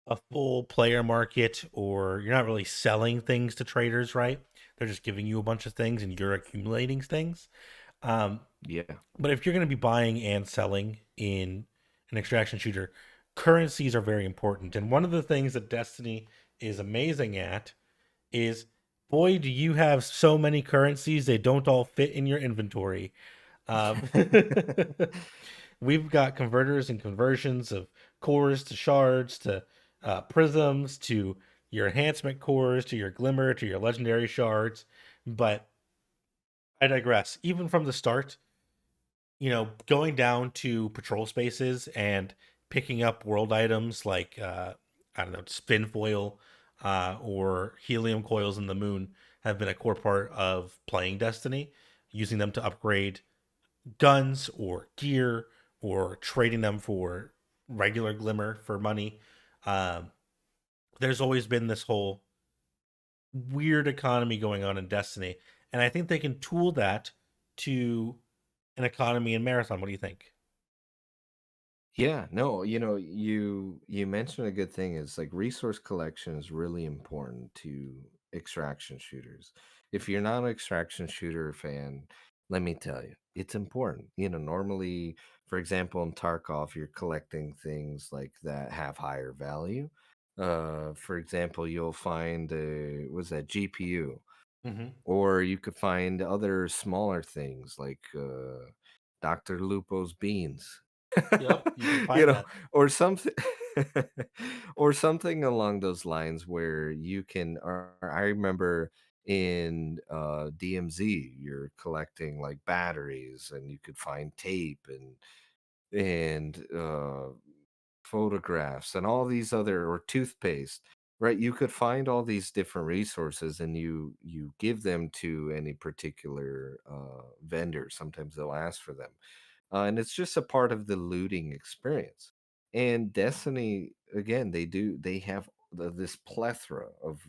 a full player market, or you're not really selling things to traders, right? They're just giving you a bunch of things and you're accumulating things. Um, Yeah, but if you're going to be buying and selling in an extraction shooter, currencies are very important. And one of the things that Destiny is amazing at is, boy, do you have so many currencies, they don't all fit in your inventory. Um, we've got converters and conversions of cores to shards to prisms to your enhancement cores to your glimmer to your legendary shards. But I digress. Even from the start, going down to patrol spaces and picking up world items like I don't know, spin foil, or helium coils in the moon have been a core part of playing Destiny, using them to upgrade guns or gear or trading them for regular glimmer for money. Um, there's always been this whole weird economy going on in Destiny, and I think they can tool that to an economy in Marathon. What do you think? Yeah, no, you mentioned a good thing is like resource collection is really important to extraction shooters. If you're not an extraction shooter fan, let me tell you, it's important. Normally, for example, in Tarkov, you're collecting things like that have higher value. For example, you'll find a was that GPU, Mm-hmm. or you could find other smaller things like Dr. Lupo's beans. Yep, you can you find know, that. or something or something along those lines where you can or I remember in DMZ you're collecting like batteries and you could find tape and photographs and all these other or toothpaste, right? You could find all these different resources and you give them to any particular vendor. Sometimes they'll ask for them, and it's just a part of the looting experience. And Destiny, again, they have this plethora of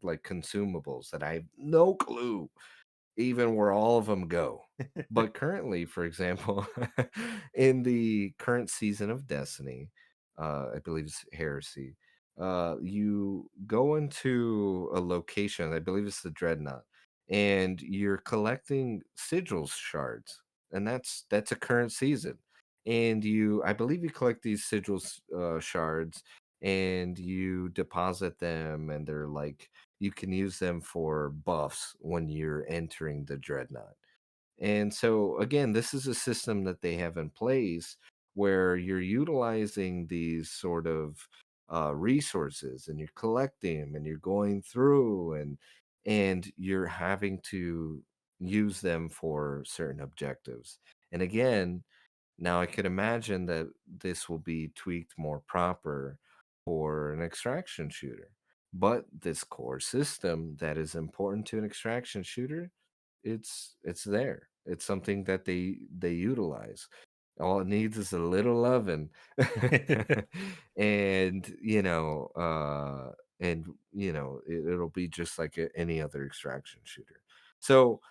like consumables that I have no clue even where all of them go. But currently, for example, in the current season of Destiny, I believe it's Heresy, you go into a location, I believe it's the Dreadnought, and you're collecting sigils shards, and that's a current season. And I believe you collect these sigils shards, and you deposit them, and they're like you can use them for buffs when you're entering the Dreadnought. And so, again, this is a system that they have in place where you're utilizing these sort of resources and you're collecting them and you're going through and you're having to use them for certain objectives. And again, now I could imagine that this will be tweaked more proper for an extraction shooter. But this core system that is important to an extraction shooter, it's there. It's something that they utilize. All it needs is a little loving. and it'll be just like any other extraction shooter. So,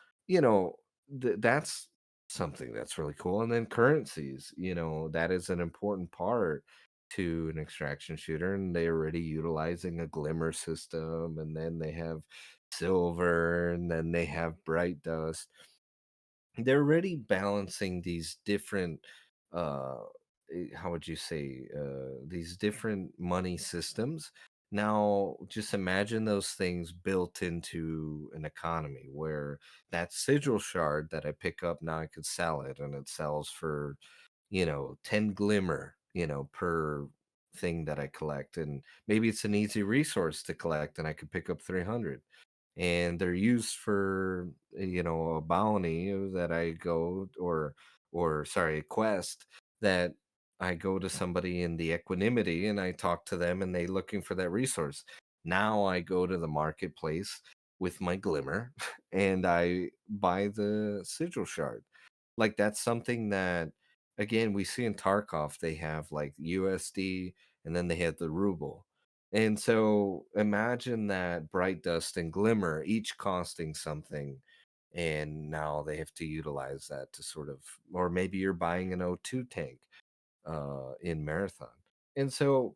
that's something that's really cool. And then currencies, that is an important part to an extraction shooter, and they're already utilizing a glimmer system, and then they have silver, and then they have bright dust. They're already balancing these different uh how would you say these different money systems. Now just imagine those things built into an economy where that sigil shard that I pick up, now I could sell it and it sells for 10 glimmer, per thing that I collect. And maybe it's an easy resource to collect and I could pick up 300, and they're used for a bounty that I go, or sorry, a quest that I go to somebody in the equanimity and I talk to them and they looking for that resource. Now I go to the marketplace with my glimmer and I buy the sigil shard. Like that's something that again we see in Tarkov. They have like USD and then they have the ruble. And so imagine that bright dust and glimmer each costing something, and now they have to utilize that to sort of, or maybe you're buying an O2 tank in Marathon. And so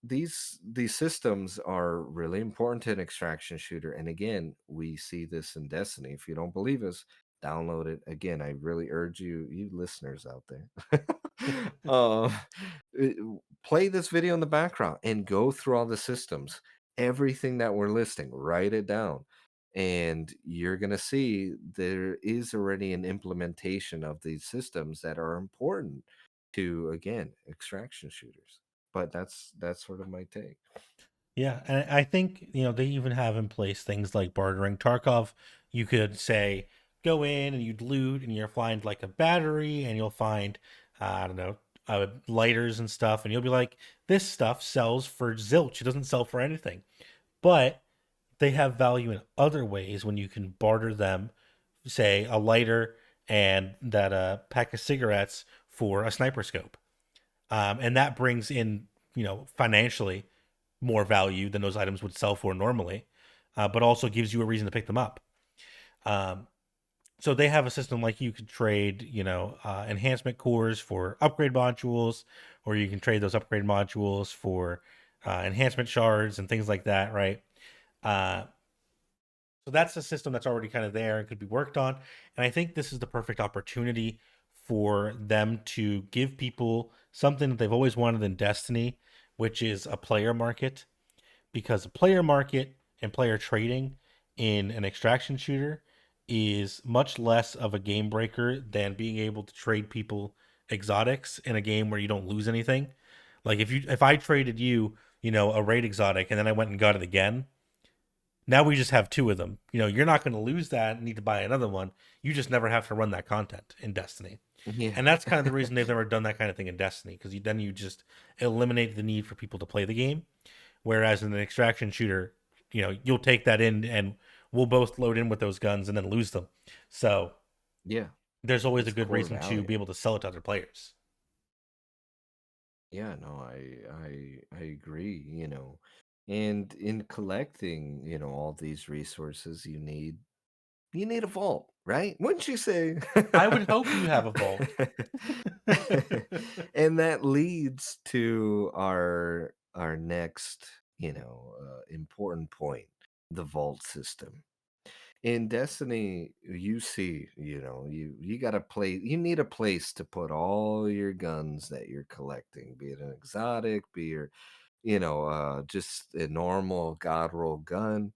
these systems are really important to an extraction shooter. And again, we see this in Destiny. If you don't believe us, download it. Again, I really urge you listeners out there, uh, play this video in the background and go through all the systems, everything that we're listing, write it down. And you're going to see there is already an implementation of these systems that are important to, again, extraction shooters. But that's sort of my take. Yeah, and I think they even have in place things like bartering. Tarkov, you could say go in and you'd loot and you'll find like a battery and you'll find I don't know lighters and stuff, and you'll be like, this stuff sells for zilch. It doesn't sell for anything. but they have value in other ways when you can barter them, say a lighter and that pack of cigarettes for a sniper scope, and that brings in financially more value than those items would sell for normally, but also gives you a reason to pick them up. Um, so they have a system like you could trade, enhancement cores for upgrade modules, or you can trade those upgrade modules for enhancement shards and things like that, right? Uh, so that's a system that's already kind of there and could be worked on. And I think this is the perfect opportunity for them to give people something that they've always wanted in Destiny, which is a player market, because a player market and player trading in an extraction shooter is much less of a game breaker than being able to trade people exotics in a game where you don't lose anything. Like if I traded you, a raid exotic and then I went and got it again, now we just have two of them. You're not going to lose that and need to buy another one. You just never have to run that content in Destiny. Yeah. And that's kind of the reason they've never done that kind of thing in Destiny, because then you just eliminate the need for people to play the game. Whereas in an extraction shooter, you'll take that in and we'll both load in with those guns and then lose them. So Yeah. there's always a It's good core reason to be value. able to sell it to other players. Yeah, no, I agree, And in collecting, all these resources you need a vault, right? Wouldn't you say? I would hope you have a vault. And that leads to our next, important point, the vault system. In Destiny, you see, you got to play. You need a place to put all your guns that you're collecting, be it an exotic, be your, just a normal god roll gun.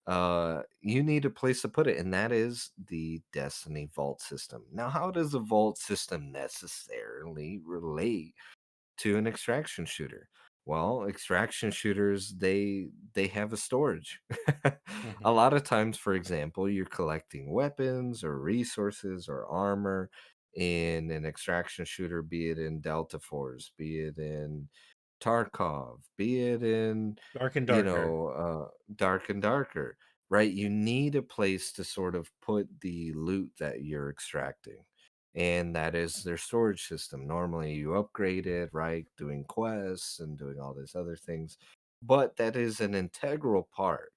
You need a place to put it, and that is the Destiny vault system. Now, how does a vault system necessarily relate to an extraction shooter? Well, extraction shooters, they have a storage. A Hmm. lot of times, for example, you're collecting weapons or resources or armor in an extraction shooter, be it in Delta Force, be it in Tarkov, be it in, Dark and darker. Dark and Darker, right? You need a place to sort of put the loot that you're extracting. And that is their storage system. Normally you upgrade it, right? Doing quests and doing all these other things. But that is an integral part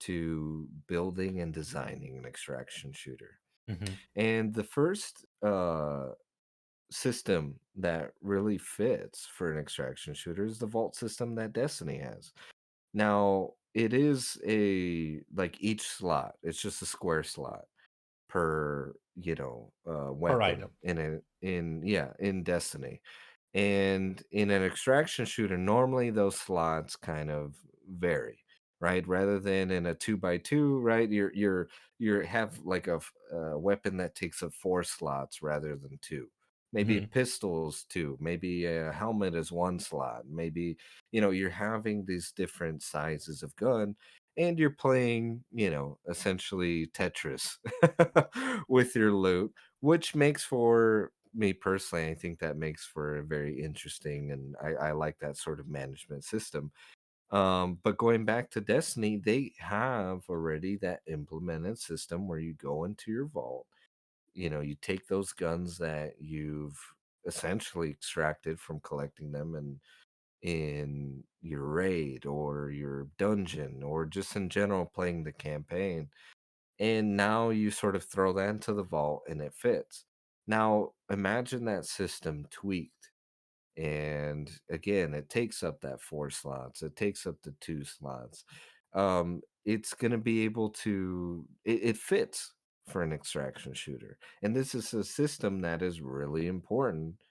to building and designing an extraction shooter. Hmm. And the first system that really fits for an extraction shooter is the vault system that Destiny has. Now, it is a like each slot, it's just a square slot per, Per weapon item. in Destiny. And in an extraction shooter, normally those slots kind of vary, right? Rather than in a 2x2, right? You have like a weapon that takes up 4 slots rather than two. Maybe Hmm. pistols two. Maybe a helmet is 1 slot. Maybe you're having these different sizes of gun, and you're playing essentially Tetris with your loot, which makes for me personally, I think that makes for a very interesting, and I like that sort of management system. But going back to Destiny, they have already that implemented system where you go into your vault, you take those guns that you've essentially extracted from collecting them and in your raid or your dungeon or just in general playing the campaign, and now you sort of throw that into the vault and it fits. Now, imagine that system tweaked. And again, it takes up that 4 slots, it takes up the 2 slots. It's going to be able to, it fits for an extraction shooter. And this is a system that is really important.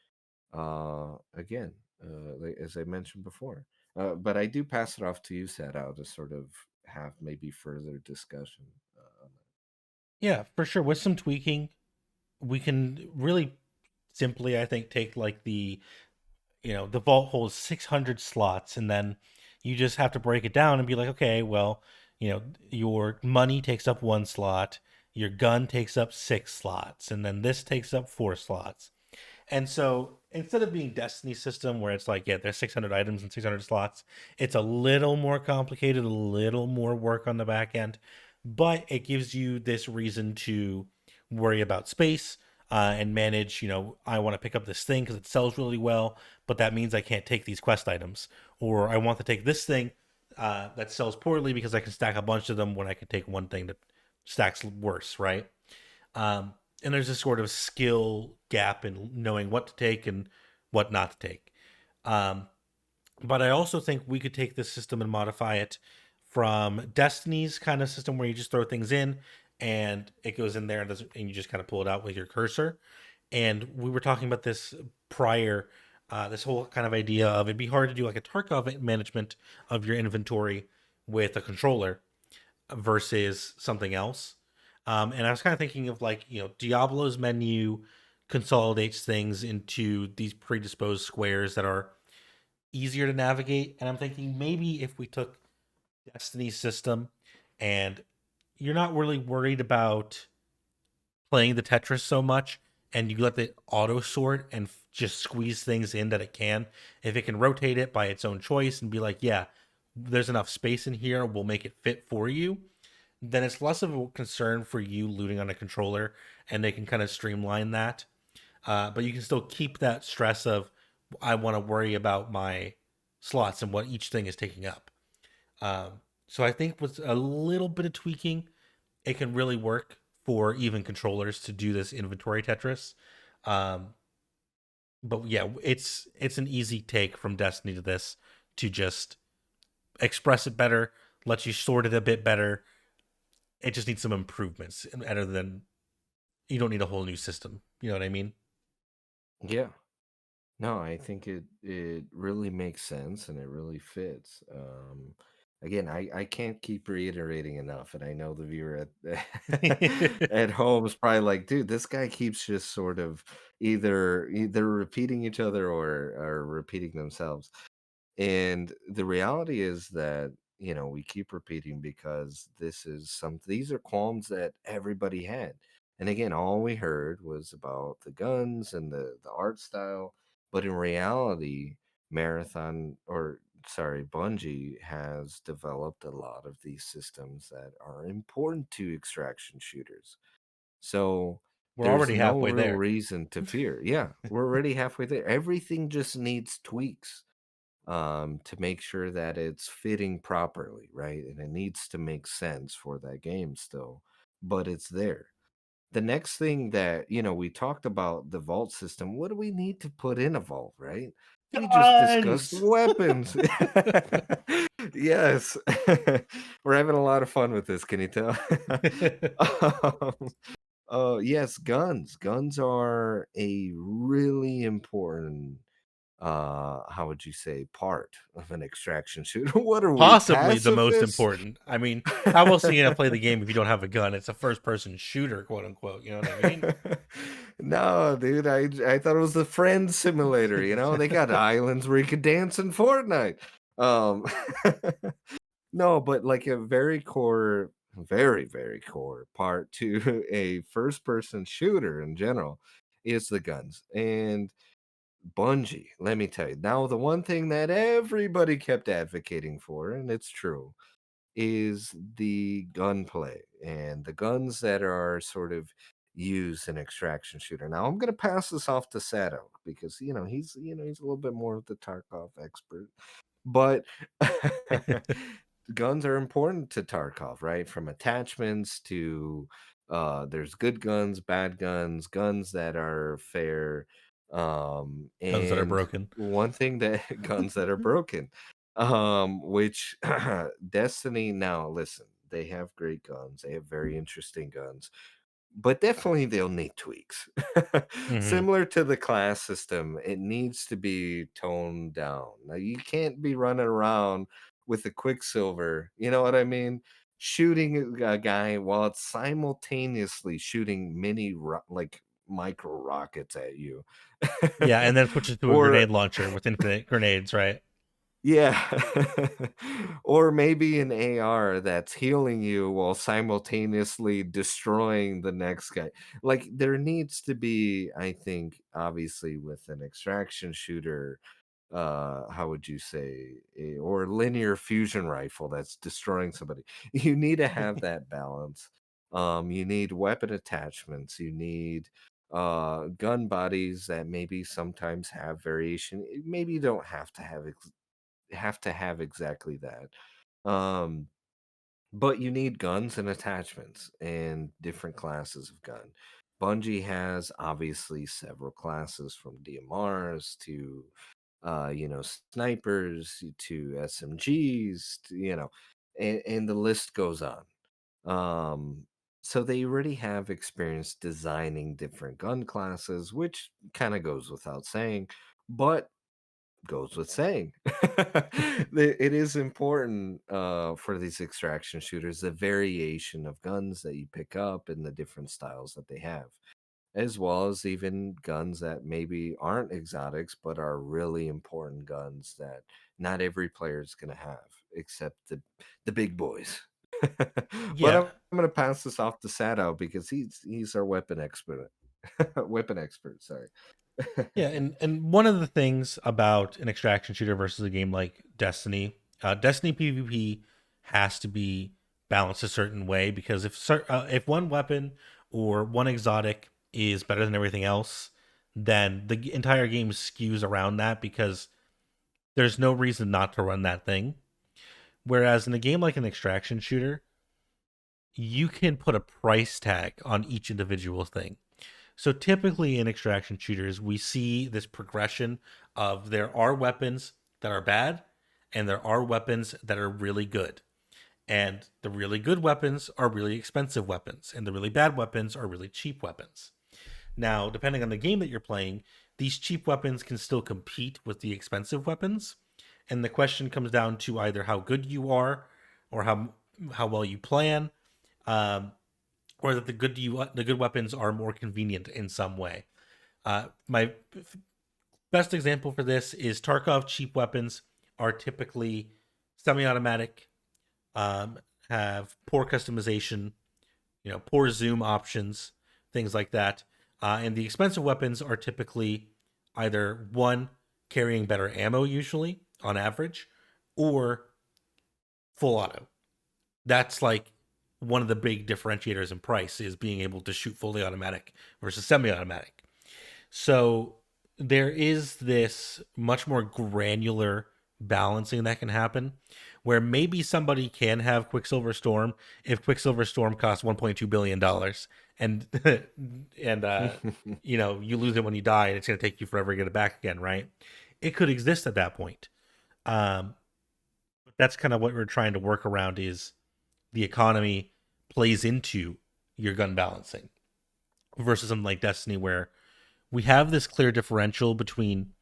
Again, like, as I mentioned before. But I do pass it off to you, Sadao, to sort of have maybe further discussion on Yeah, for sure. With some tweaking, we can really simply, I think, take like the vault holds 600 slots, and then you just have to break it down and be like, okay, well, your money takes up 1 slot, your gun takes up 6 slots, and then this takes up 4 slots. And so instead of being Destiny system where it's like, yeah, there's 600 items and 600 slots, it's a little more complicated, a little more work on the back end, but it gives you this reason to worry about space and manage. I want to pick up this thing because it sells really well, but that means I can't take these quest items. Or I want to take this thing that sells poorly because I can stack a bunch of them when I can take one thing that stacks worse, right? And there's a sort of skill gap in knowing what to take and what not to take. Um, but I also think we could take this system and modify it from Destiny's kind of system where you just throw things in and it goes in there and you just kind of pull it out with your cursor. And we were talking about this prior, this whole kind of idea of it'd be hard to do like a Tarkov management of your inventory with a controller versus something else. And I was kind of thinking of like, Diablo's menu consolidates things into these predisposed squares that are easier to navigate. And I'm thinking maybe if we took Destiny's system and you're not really worried about playing the Tetris so much and you let the auto sort and just squeeze things in that it can, if it can rotate it by its own choice and be like, yeah, there's enough space in here, we'll make it fit for you, then it's less of a concern for you looting on a controller and they can kind of streamline that. But you can still keep that stress of, I want to worry about my slots and what each thing is taking up. So I think with a little bit of tweaking, it can really work for even controllers to do this inventory Tetris. Um, but yeah, it's an easy take from Destiny to this to just express it better, let you sort it a bit better. It just needs some improvements, other than you don't need a whole new system. You know what I mean? Yeah. No, I think it really makes sense and it really fits. Again, I can't keep reiterating enough, and I know the viewer at at home is probably like, dude, this guy keeps just sort of either repeating each other or repeating themselves. And the reality is that, we keep repeating because these are qualms that everybody had. And again, all we heard was about the guns and the art style. But in reality, Bungie has developed a lot of these systems that are important to extraction shooters. So We're there's already no halfway real there. reason to fear. Yeah, we're already halfway there. Everything just needs tweaks to make sure that it's fitting properly, right? And it needs to make sense for that game still, but it's there. The next thing that, we talked about the vault system. What do we need to put in a vault, right? We just discussed Guns. weapons. Yes. We're having a lot of fun with this, can you tell? um, yes, guns. Guns are a really important how would you say, part of an extraction shooter. What are we, Possibly the most pacifists? important. I mean, how else are you gonna play the game if you don't have a gun? It's a first-person shooter, quote unquote. You know what I mean? No, dude, I thought it was the friend simulator, They got islands where you could dance in Fortnite. Um no, but like a very, very core part to a first person shooter in general is the guns. And Bungie, let me tell you. Now, the one thing that everybody kept advocating for, and it's true, is the gunplay and the guns that are sort of used in extraction shooter. Now, I'm going to pass this off to Sato because he's a little bit more of the Tarkov expert. But guns are important to Tarkov, right? From attachments to there's good guns, bad guns, guns that are fair, Guns that are and broken. one thing that guns that are broken, which Destiny. Now listen, they have great guns, they have very interesting guns, but definitely they'll need tweaks. Hmm. Similar to the class system, it needs to be toned down. Now, you can't be running around with a Quicksilver, you know what I mean? Shooting a guy while it's simultaneously shooting like micro rockets at you. Yeah, and then switches to a Or grenade launcher with infinite grenades, right? Yeah. Or maybe an AR that's healing you while simultaneously destroying the next guy. Like, there needs to be, I think, obviously, with an extraction shooter, how would you say, or linear fusion rifle that's destroying somebody. You need to have that balance. You need weapon attachments. You need gun bodies that maybe sometimes have variation. Maybe you don't have to have exactly that. Um, but you need guns and attachments and different classes of gun. Bungie has obviously several classes from DMRs to snipers to SMGs, to, and the list goes on. Um, so they already have experience designing different gun classes, which kind of goes without saying. But goes with saying. It is important for these extraction shooters, the variation of guns that you pick up and the different styles that they have, as well as even guns that maybe aren't exotics but are really important guns that not every player is going to have, except the big boys. But Yeah. I'm going to pass this off to Sato because he's our weapon expert. Weapon expert, sorry. Yeah, and one of the things about an extraction shooter versus a game like Destiny, Destiny PvP has to be balanced a certain way because if one weapon or one exotic is better than everything else, then the entire game skews around that because there's no reason not to run that thing. Whereas in a game like an extraction shooter, you can put a price tag on each individual thing. So typically in extraction shooters, we see this progression of there are weapons that are bad and there are weapons that are really good. And the really good weapons are really expensive weapons, and the really bad weapons are really cheap weapons. Now, depending on the game that you're playing, these cheap weapons can still compete with the expensive weapons. And the question comes down to either how good you are or how well you plan, um, or that the good weapons are more convenient in some way. My best example for this is Tarkov cheap weapons are typically semi-automatic, um, have poor customization, poor zoom options, things like that. And the expensive weapons are typically either one carrying better ammo, usually on average, or full auto. That's like one of the big differentiators in price is being able to shoot fully automatic versus semi-automatic. So there is this much more granular balancing that can happen where maybe somebody can have Quicksilver Storm if Quicksilver Storm costs $1.2 billion and and you lose it when you die and it's going to take you forever to get it back again, right? It could exist at that point. Um, that's kind of what we're trying to work around is the economy plays into your gun balancing versus something like Destiny where we have this clear differential between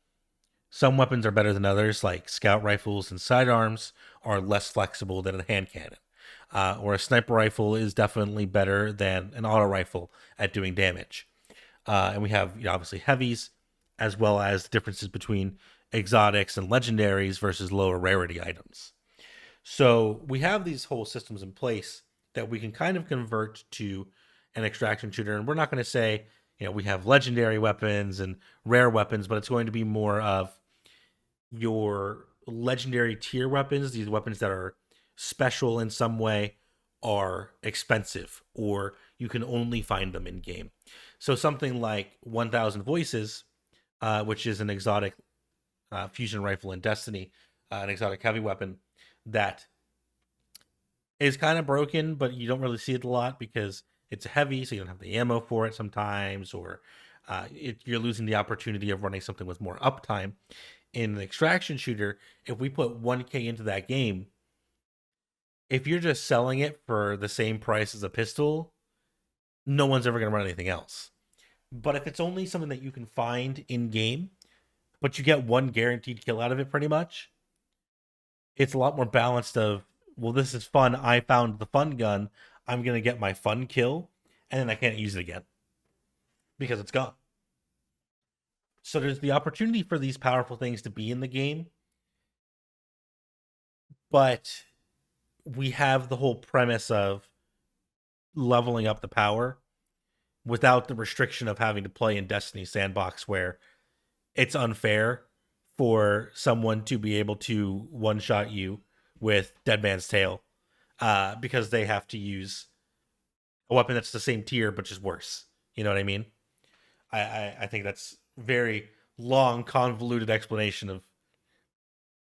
some weapons are better than others, like scout rifles and sidearms are less flexible than a hand cannon. Or a sniper rifle is definitely better than an auto rifle at doing damage. And we have obviously heavies, as well as the differences between exotics and legendaries versus lower rarity items. So we have these whole systems in place that we can kind of convert to an extraction shooter. And we're not going to say, we have legendary weapons and rare weapons, but it's going to be more of your legendary tier weapons, these weapons that are special in some way, are expensive or you can only find them in game. So something like 1000 Voices, which is an exotic fusion rifle in Destiny, an exotic heavy weapon that is kind of broken, but you don't really see it a lot because it's heavy, so you don't have the ammo for it sometimes, or you're losing the opportunity of running something with more uptime. In an extraction shooter, if we put 1K into that game, if you're just selling it for the same price as a pistol, no one's ever going to run anything else. But if it's only something that you can find in game, but you get one guaranteed kill out of it pretty much, it's a lot more balanced of, well, this is fun. I found the fun gun. I'm going to get my fun kill, and then I can't use it again because it's gone. So there's the opportunity for these powerful things to be in the game, but we have the whole premise of leveling up the power without the restriction of having to play in Destiny sandbox where it's unfair for someone to be able to one shot you with Dead Man's Tail because they have to use a weapon that's the same tier but just worse. You know what I mean? I think that's very long, convoluted explanation of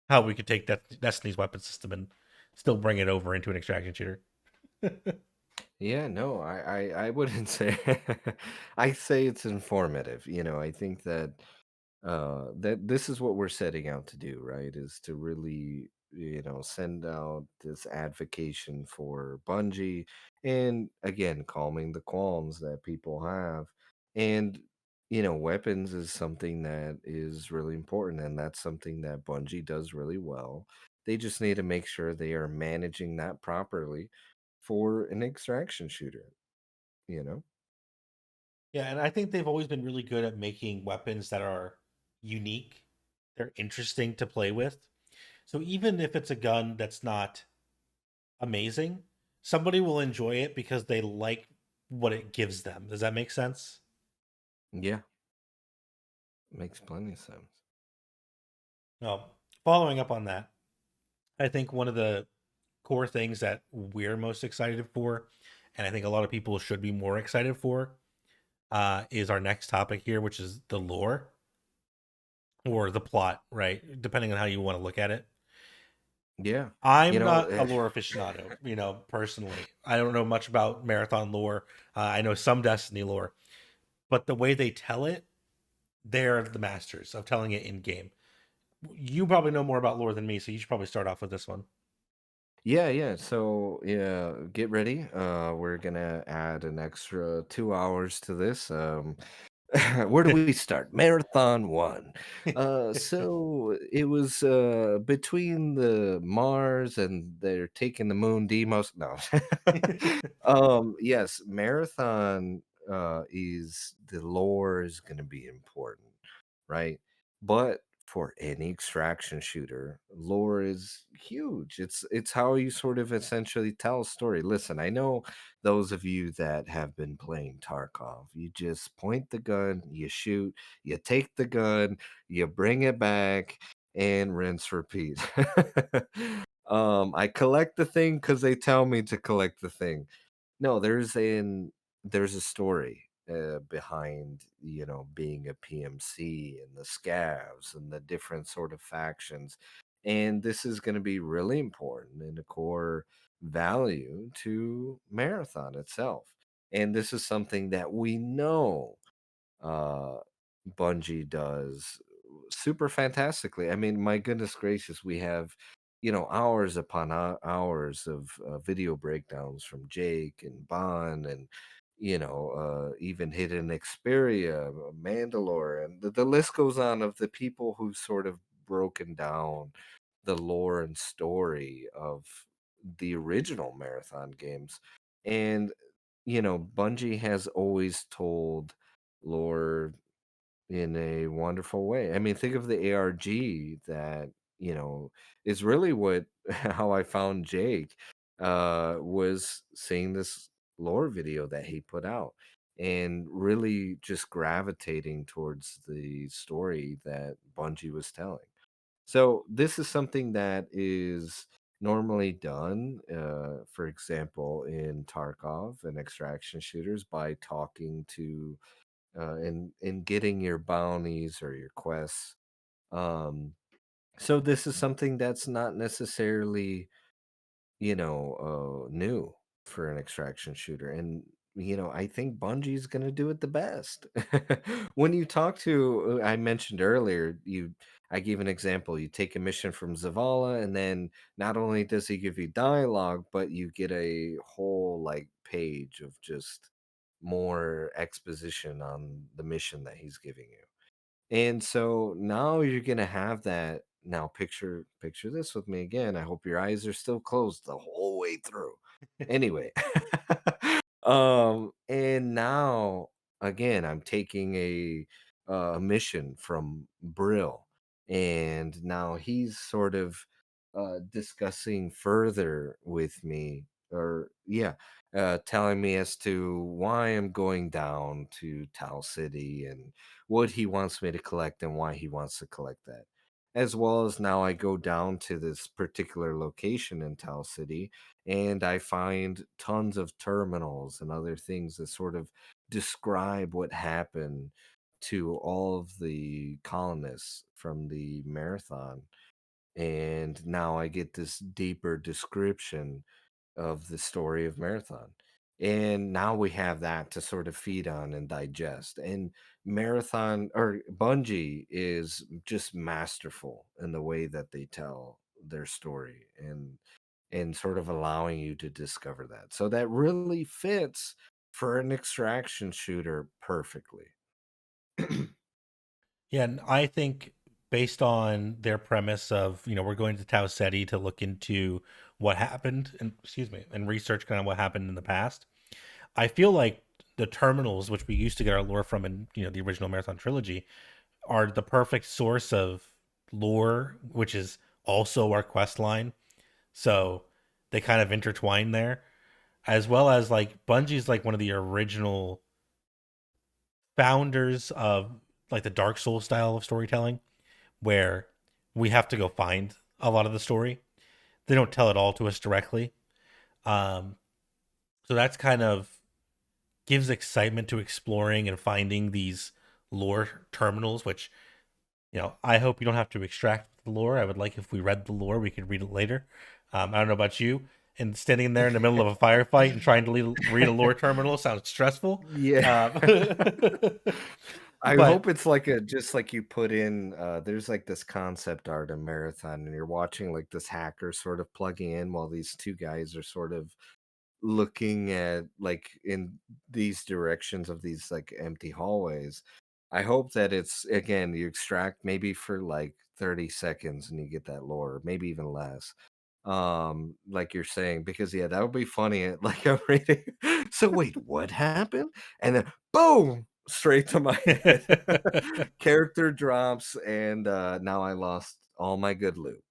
how we could take that Destiny's weapon system and still bring it over into an extraction shooter. Yeah, no, I wouldn't say I say it's informative. I think that that this is what we're setting out to do, right? Is to really, send out this advocation for Bungie, and again, calming the qualms that people have. And weapons is something that is really important, and that's something that Bungie does really well. They just need to make sure they are managing that properly for an extraction shooter, you know? Yeah, and I think they've always been really good at making weapons that are unique. They're interesting to play with. So even if it's a gun that's not amazing, somebody will enjoy it because they like what it gives them. Does that make sense? Yeah, makes plenty of sense. No. Following up on that, I think one of the core things that we're most excited for, and I think a lot of people should be more excited for, is our next topic here, which is the lore or the plot, right? Depending on how you want to look at it. Yeah. You I'm know, not a lore aficionado, personally. I don't know much about Marathon lore. I know some Destiny lore, but the way they tell it, they're the masters of telling it in game. You probably know more about lore than me, so you should probably start off with this one. yeah, yeah. So, yeah, get ready. We're gonna add an extra 2 hours to this. Where do we start? Marathon one. So it was between the Mars and they're taking the moon demos. No. Yes, Marathon is the lore is gonna be important, right? But for any extraction shooter, lore is huge. It's how you sort of essentially tell a story. Listen, I know those of you that have been playing Tarkov, you just point the gun, you shoot, you take the gun, you bring it back, and rinse repeat. I collect the thing because they tell me to collect the thing. No, there's a story behind being a PMC and the scavs and the different sort of factions, and this is going to be really important and a core value to Marathon itself. And this is something that we know uh, Bungie does super fantastically. I mean, my goodness gracious, we have, hours upon hours of video breakdowns from Jake and Bond and, even Hidden Xperia, Mandalore, and the list goes on of the people who sort of broken down the lore and story of the original Marathon games. And, Bungie has always told lore in a wonderful way. I mean, think of the ARG that, is really what how I found Jake was seeing this lore video that he put out and really just gravitating towards the story that Bungie was telling. So this is something that is normally done, for example, in Tarkov and extraction shooters by talking to and getting your bounties or your quests. Um, so this is something that's not necessarily new for an extraction shooter. And, I think Bungie's going to do it the best. When you talk to, I mentioned earlier, I gave an example. You take a mission from Zavala, and then not only does he give you dialogue, but you get a whole like page of just more exposition on the mission that he's giving you. And so now you're gonna have that. Now picture this with me again. I hope your eyes are still closed the whole way through. Anyway, and now again, I'm taking a mission from Brill, and now he's sort of discussing further with me, or yeah, telling me as to why I'm going down to Tau City and what he wants me to collect and why he wants to collect that. As well as now I go down to this particular location in Tau City and I find tons of terminals and other things that sort of describe what happened to all of the colonists from the marathon, and now I get this deeper description of the story of Marathon. And now we have that to sort of feed on and digest. And Marathon or Bungie is just masterful in the way that they tell their story and sort of allowing you to discover that. So that really fits for an extraction shooter perfectly. Yeah, and I think based on their premise of, we're going to Tau Ceti to look into what happened and excuse me, and research kind of what happened in the past. I feel like the terminals, which we used to get our lore from in, the original Marathon trilogy, are the perfect source of lore, which is also our quest line. So they kind of intertwine there, as well as like Bungie's like one of the original founders of like the Dark Souls style of storytelling, where we have to go find a lot of the story. They don't tell it all to us directly. Um, so that's kind of gives excitement to exploring and finding these lore terminals, which, I hope you don't have to extract the lore. I would like if we read the lore, we could read it later. I don't know about you. And standing there in the middle of a firefight and trying to read a lore terminal sounds stressful. Yeah. Um, I but hope it's like a just like you put in there's like this concept art in Marathon and you're watching like this hacker sort of plugging in while these two guys are sort of looking at like in these directions of these like empty hallways. I hope that it's again you extract maybe for like 30 seconds and you get that lore, maybe even less. Like you're saying, because yeah, that would be funny. Like I'm reading. So wait, what happened? And then boom, straight to my head. Character drops, and now I lost all my good loot.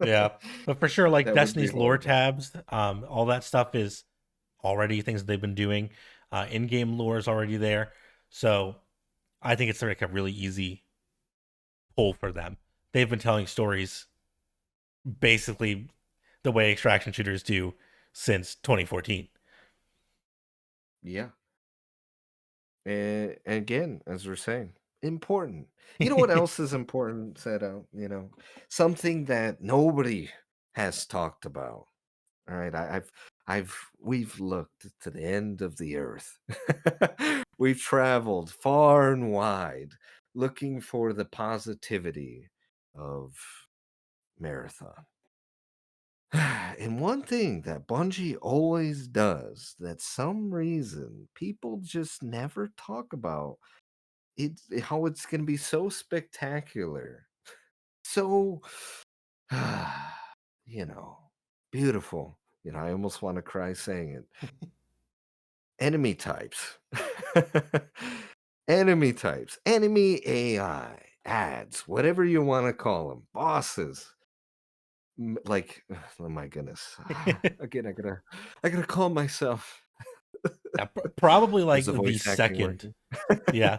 yeah, but for sure, like That would be Destiny's lore horrible. tabs, all that stuff is already things that they've been doing. In-game lore is already there, so I think it's like a really easy pull for them. They've been telling stories basically the way extraction shooters do since 2014. Yeah. And again, as we're saying, important. You know what else is important, Seto? Something that nobody has talked about. All right, we've looked to the end of the earth. We've traveled far and wide looking for the positivity of Marathon. And one thing that Bungie always does that some reason people just never talk about, how it's going to be so spectacular. So you know, beautiful. I almost want to cry saying it. Enemy types. Enemy types. Enemy AI. Ads. Whatever you want to call them. Bosses. Like, oh my goodness. Again, I gotta calm myself. Yeah, probably Is like the the voice acting second. working? Yeah,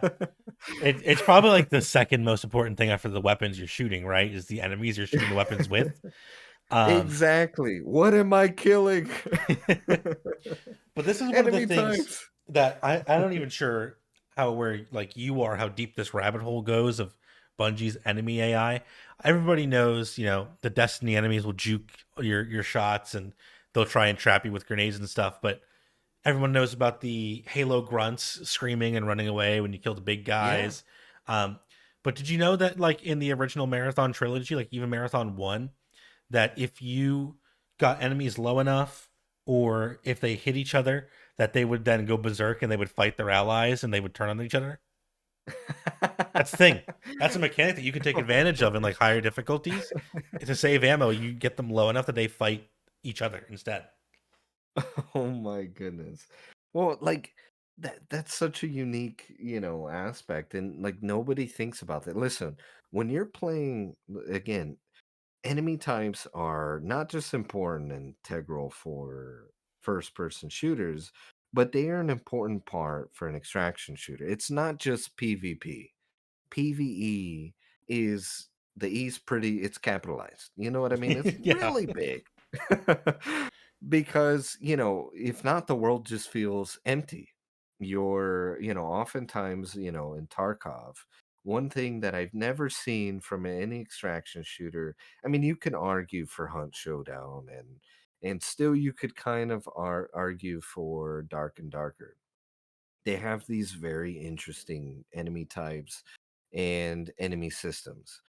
it's probably like the second most important thing after the weapons you're shooting. Right, is the enemies you're shooting the weapons with. Um, Exactly. What am I killing? but this is one of the Enemy things types. that I don't even sure how where like you are how deep this rabbit hole goes of Bungie's enemy AI. Everybody knows, the Destiny enemies will juke your shots and they'll try and trap you with grenades and stuff, but everyone knows about the Halo grunts screaming and running away when you kill the big Yeah. guys. Um, but did you know that like in the original Marathon trilogy, like even Marathon 1, that if you got enemies low enough or if they hit each other, that they would then go berserk and they would fight their allies and they would turn on each other? That's the thing. That's a mechanic that you can take advantage of in like higher difficulties. To save ammo, you get them low enough that they fight each other instead. Oh my goodness. Well, like that's such a unique, aspect and like nobody thinks about that. Listen, when you're playing again, enemy types are not just important and integral for first person shooters, but they are an important part for an extraction shooter. It's not just PvP. PvE is the E's pretty, it's capitalized. You know what I mean? It's Yeah. really big. Because, if not, the world just feels empty. Oftentimes, in Tarkov, one thing that I've never seen from any extraction shooter, I mean, you can argue for Hunt Showdown and still you could kind of argue for Dark and Darker. They have these very interesting enemy types and enemy systems.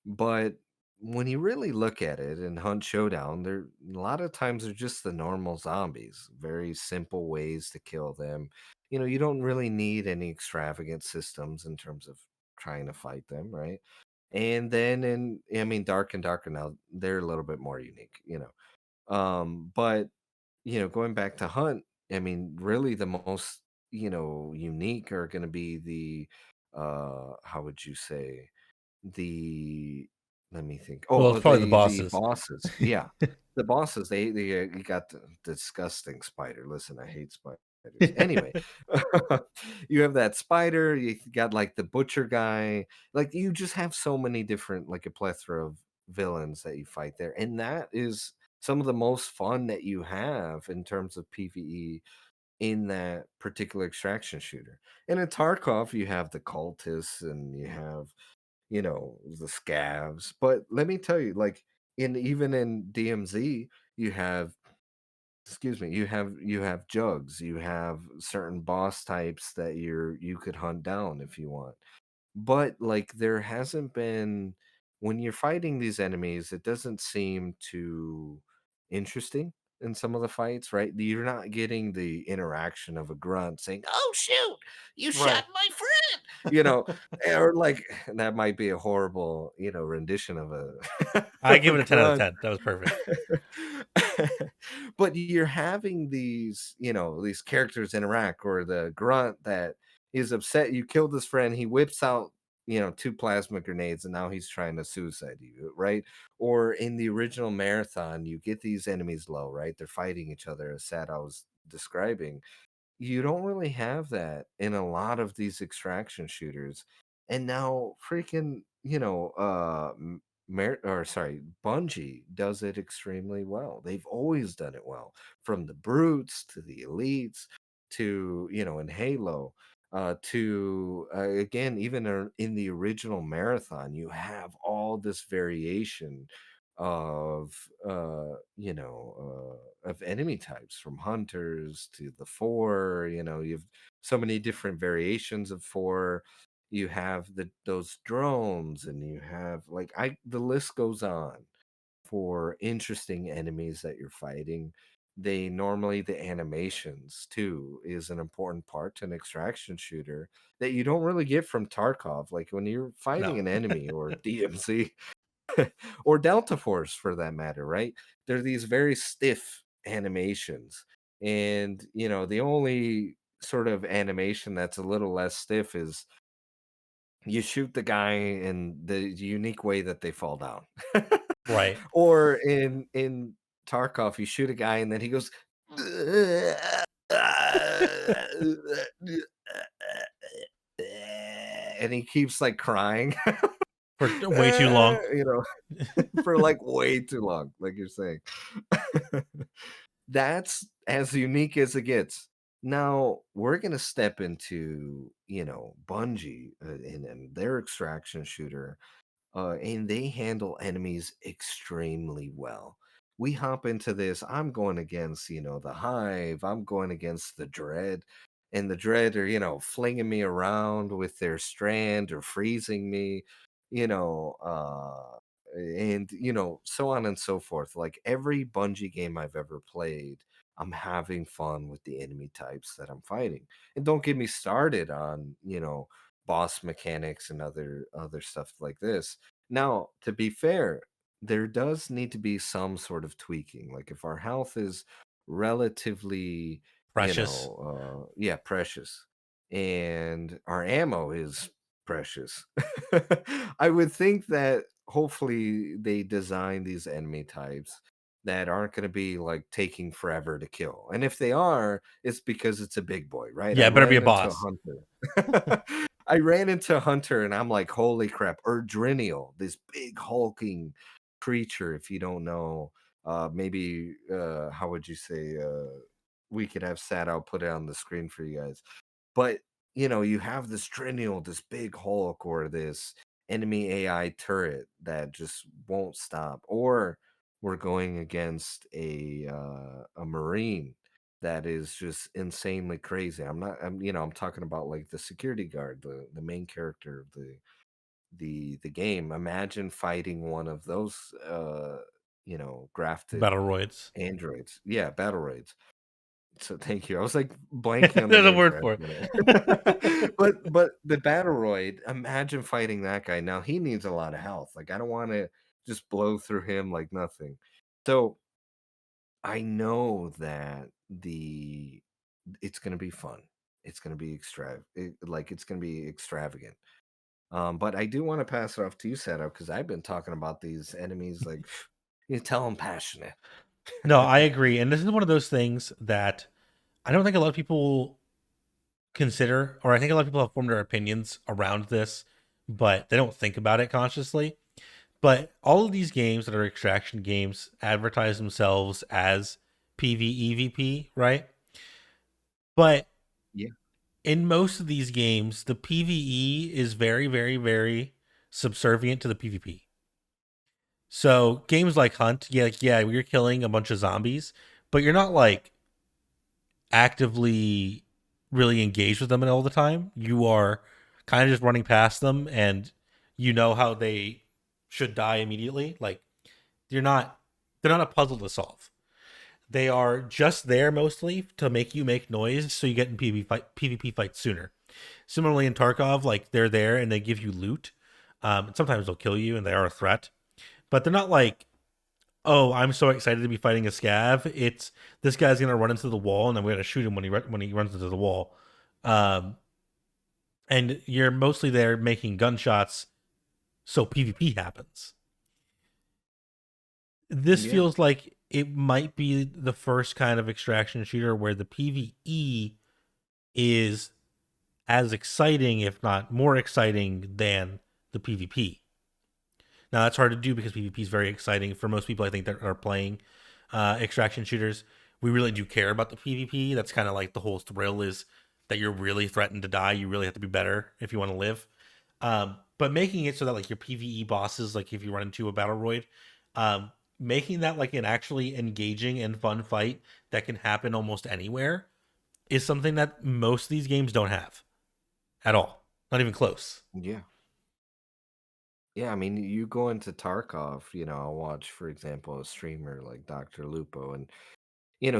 But when you really look at it in Hunt Showdown, they're a lot of times they're just the normal zombies, very simple ways to kill them. You don't really need any extravagant systems in terms of trying to fight them, right? And then I mean, Dark and Darker now, they're a little bit more unique. But going back to Hunt, I mean, really the most, unique are going to be the, how would you say, the, let me think. Well, Oh, it's probably the the bosses. bosses. Yeah. The bosses, you got the disgusting spider. Listen, I hate spiders. Anyway, you have that spider, you got like the butcher guy. Like you just have so many different, like a plethora of villains that you fight there. And that is some of the most fun that you have in terms of PvE in that particular extraction shooter. And in Tarkov, you have the cultists and you have, the scavs. But let me tell you, like even in DMZ, you have, excuse me, you have jugs, you have certain boss types that you could hunt down if you want. But, like, there hasn't been, when you're fighting these enemies, it doesn't seem too interesting in some of the fights, right? You're not getting the interaction of a grunt saying, "Oh, shoot, you shot Right. my friend," you know? Or, like, that might be a horrible, rendition of a I of a give it a 10 out of grunt. 10. That was perfect. But you're having these characters interact, or the grunt that is upset you killed his friend, he whips out, two plasma grenades, and now he's trying to suicide you, right? Or in the original Marathon, you get these enemies low, right? They're fighting each other, as sad I was describing. You don't really have that in a lot of these extraction shooters. And now freaking, or sorry, Bungie does it extremely well. They've always done it well, from the brutes to the elites to, in Halo, to again, even in the original Marathon, you have all this variation of of enemy types, from hunters to the four. You've so many different variations of four. You have those drones, and you have, like, I the list goes on for interesting enemies that you're fighting. They normally, the animations too is an important part to an extraction shooter that you don't really get from Tarkov. Like when you're No. fighting an enemy, or DMZ, or Delta Force for that matter, right? They're these very stiff animations. And, the only sort of animation that's a little less stiff is you shoot the guy in the unique way that they fall down. Right. Or in Tarkov, you shoot a guy and then he goes and he keeps like crying. For way too long. You know, for, like, way too long, like you're saying. That's as unique as it gets. Now, we're gonna step into, Bungie, and their extraction shooter, and they handle enemies extremely well. We hop into this. I'm going against, the Hive. I'm going against the Dread, and the Dread are, flinging me around with their strand or freezing me, you know, and so on and so forth. Like every Bungie game I've ever played, I'm having fun with the enemy types that I'm fighting. And don't get me started on, boss mechanics and other stuff like this. Now, to be fair, there does need to be some sort of tweaking. Like if our health is relatively, Precious. yeah, precious, and our ammo is precious, I would think that hopefully they design these enemy types that aren't going to be like taking forever to kill. And if they are, it's because it's a big boy, right? I Yeah, it better be a ran into boss. Hunter. I ran into Hunter and I'm like, holy crap, Erdrinial, this big hulking creature, if you don't know. Maybe how would you say we could have sat I'll put it on the screen for you guys. But, you have this Trinial, this big Hulk, or this enemy AI turret that just won't stop. Or we're going against a Marine that is just insanely crazy. I'm talking about like the security guard, the main character of the game. Imagine fighting one of those grafted Battle roids. androids. Yeah, battle raids. So thank you. I was like blanking on the There's a name word for a for minute. it. But the Battleroid, imagine fighting that guy. Now he needs a lot of health. Like I don't want to just blow through him like nothing. So I know that the it's gonna be fun. It's gonna be it's gonna be extravagant. But I do want to pass it off to you, Setup, because I've been talking about these enemies like you tell them passionate. No, I agree. And this is one of those things that I don't think a lot of people consider, or I think a lot of people have formed their opinions around this, but they don't think about it consciously. But all of these games that are extraction games advertise themselves as PvEVP, right? But Yeah. in most of these games, the PvE is very, very, very subservient to the PvP. So games like Hunt, yeah, you're killing a bunch of zombies, but you're not like actively really engaged with them all the time. You are kind of just running past them, and you know how they should die immediately. Like you're not, they're not a puzzle to solve. They are just there mostly to make you make noise, so you get in PvP fights sooner. Similarly, in Tarkov, like they're there and they give you loot. Sometimes they'll kill you, and they are a threat, but they're not like, oh, I'm so excited to be fighting a scav. It's this guy's gonna run into the wall, and I'm gonna shoot him when he runs into the wall. Um, and you're mostly there making gunshots, so PvP happens. This Yeah. feels like it might be the first kind of extraction shooter where the PvE is as exciting, if not more exciting, than the PvP. Now that's hard to do because PvP is very exciting for most people. I think that are playing extraction shooters. We really do care about the PvP. That's kind of like the whole thrill is that you're really threatened to die. You really have to be better if you want to live. But making it so that like your PvE bosses, like if you run into a battle roid, making that like an actually engaging and fun fight that can happen almost anywhere is something that most of these games don't have at all. Not even close. Yeah. Yeah, I mean, you go into Tarkov, I'll watch, for example, a streamer like Dr. Lupo, and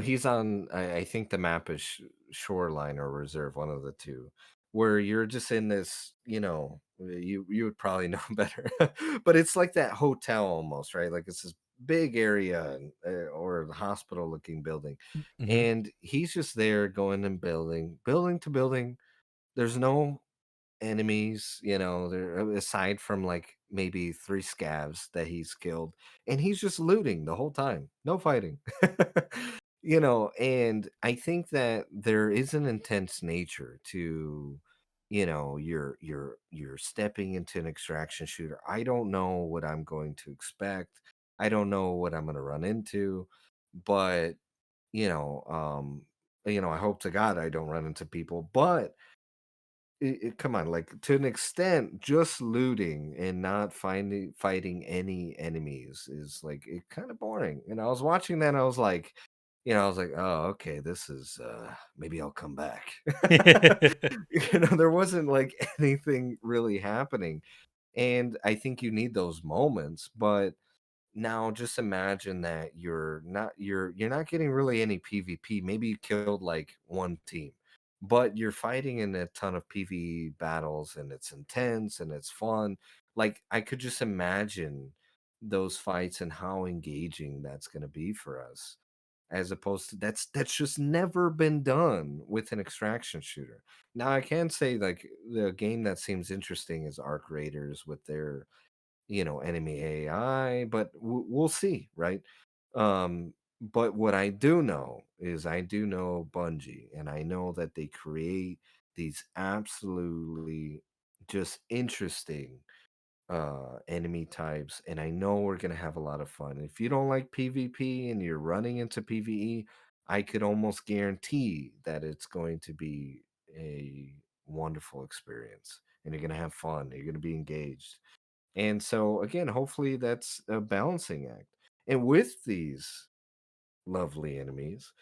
he's on. I think the map is Shoreline or Reserve, one of the two, where you're just in this. You would probably know better, but it's like that hotel almost, right? Like it's this big area or hospital looking building, Mm-hmm. and he's just there going and building to building. There's no enemies, there aside from like maybe 3 scavs that he's killed, and he's just looting the whole time. No fighting. And I think that there is an intense nature to, you're stepping into an extraction shooter. I don't know what I'm going to expect. I don't know what I'm going to run into, but you know, um, I hope to God I don't run into people, but come on, like to an extent, just looting and not fighting any enemies is like it kind of boring. And I was watching that, and I was like, I was like, oh, okay, this is maybe I'll come back. There wasn't like anything really happening, and I think you need those moments, but now just imagine that you're not getting really any PvP. Maybe you killed like one team, but you're fighting in a ton of PvE battles and it's intense and it's fun. Like I could just imagine those fights and how engaging that's going to be for us. As opposed to that's just never been done with an extraction shooter. Now I can say like the game that seems interesting is Arc Raiders with their enemy AI, but we'll see, right? But what I do know is I do know Bungie, and I know that they create these absolutely just interesting enemy types, and I know we're gonna have a lot of fun. If you don't like PvP and you're running into PvE, I could almost guarantee that it's going to be a wonderful experience, and you're gonna have fun. You're gonna be engaged, and so again, hopefully that's a balancing act. And with these lovely enemies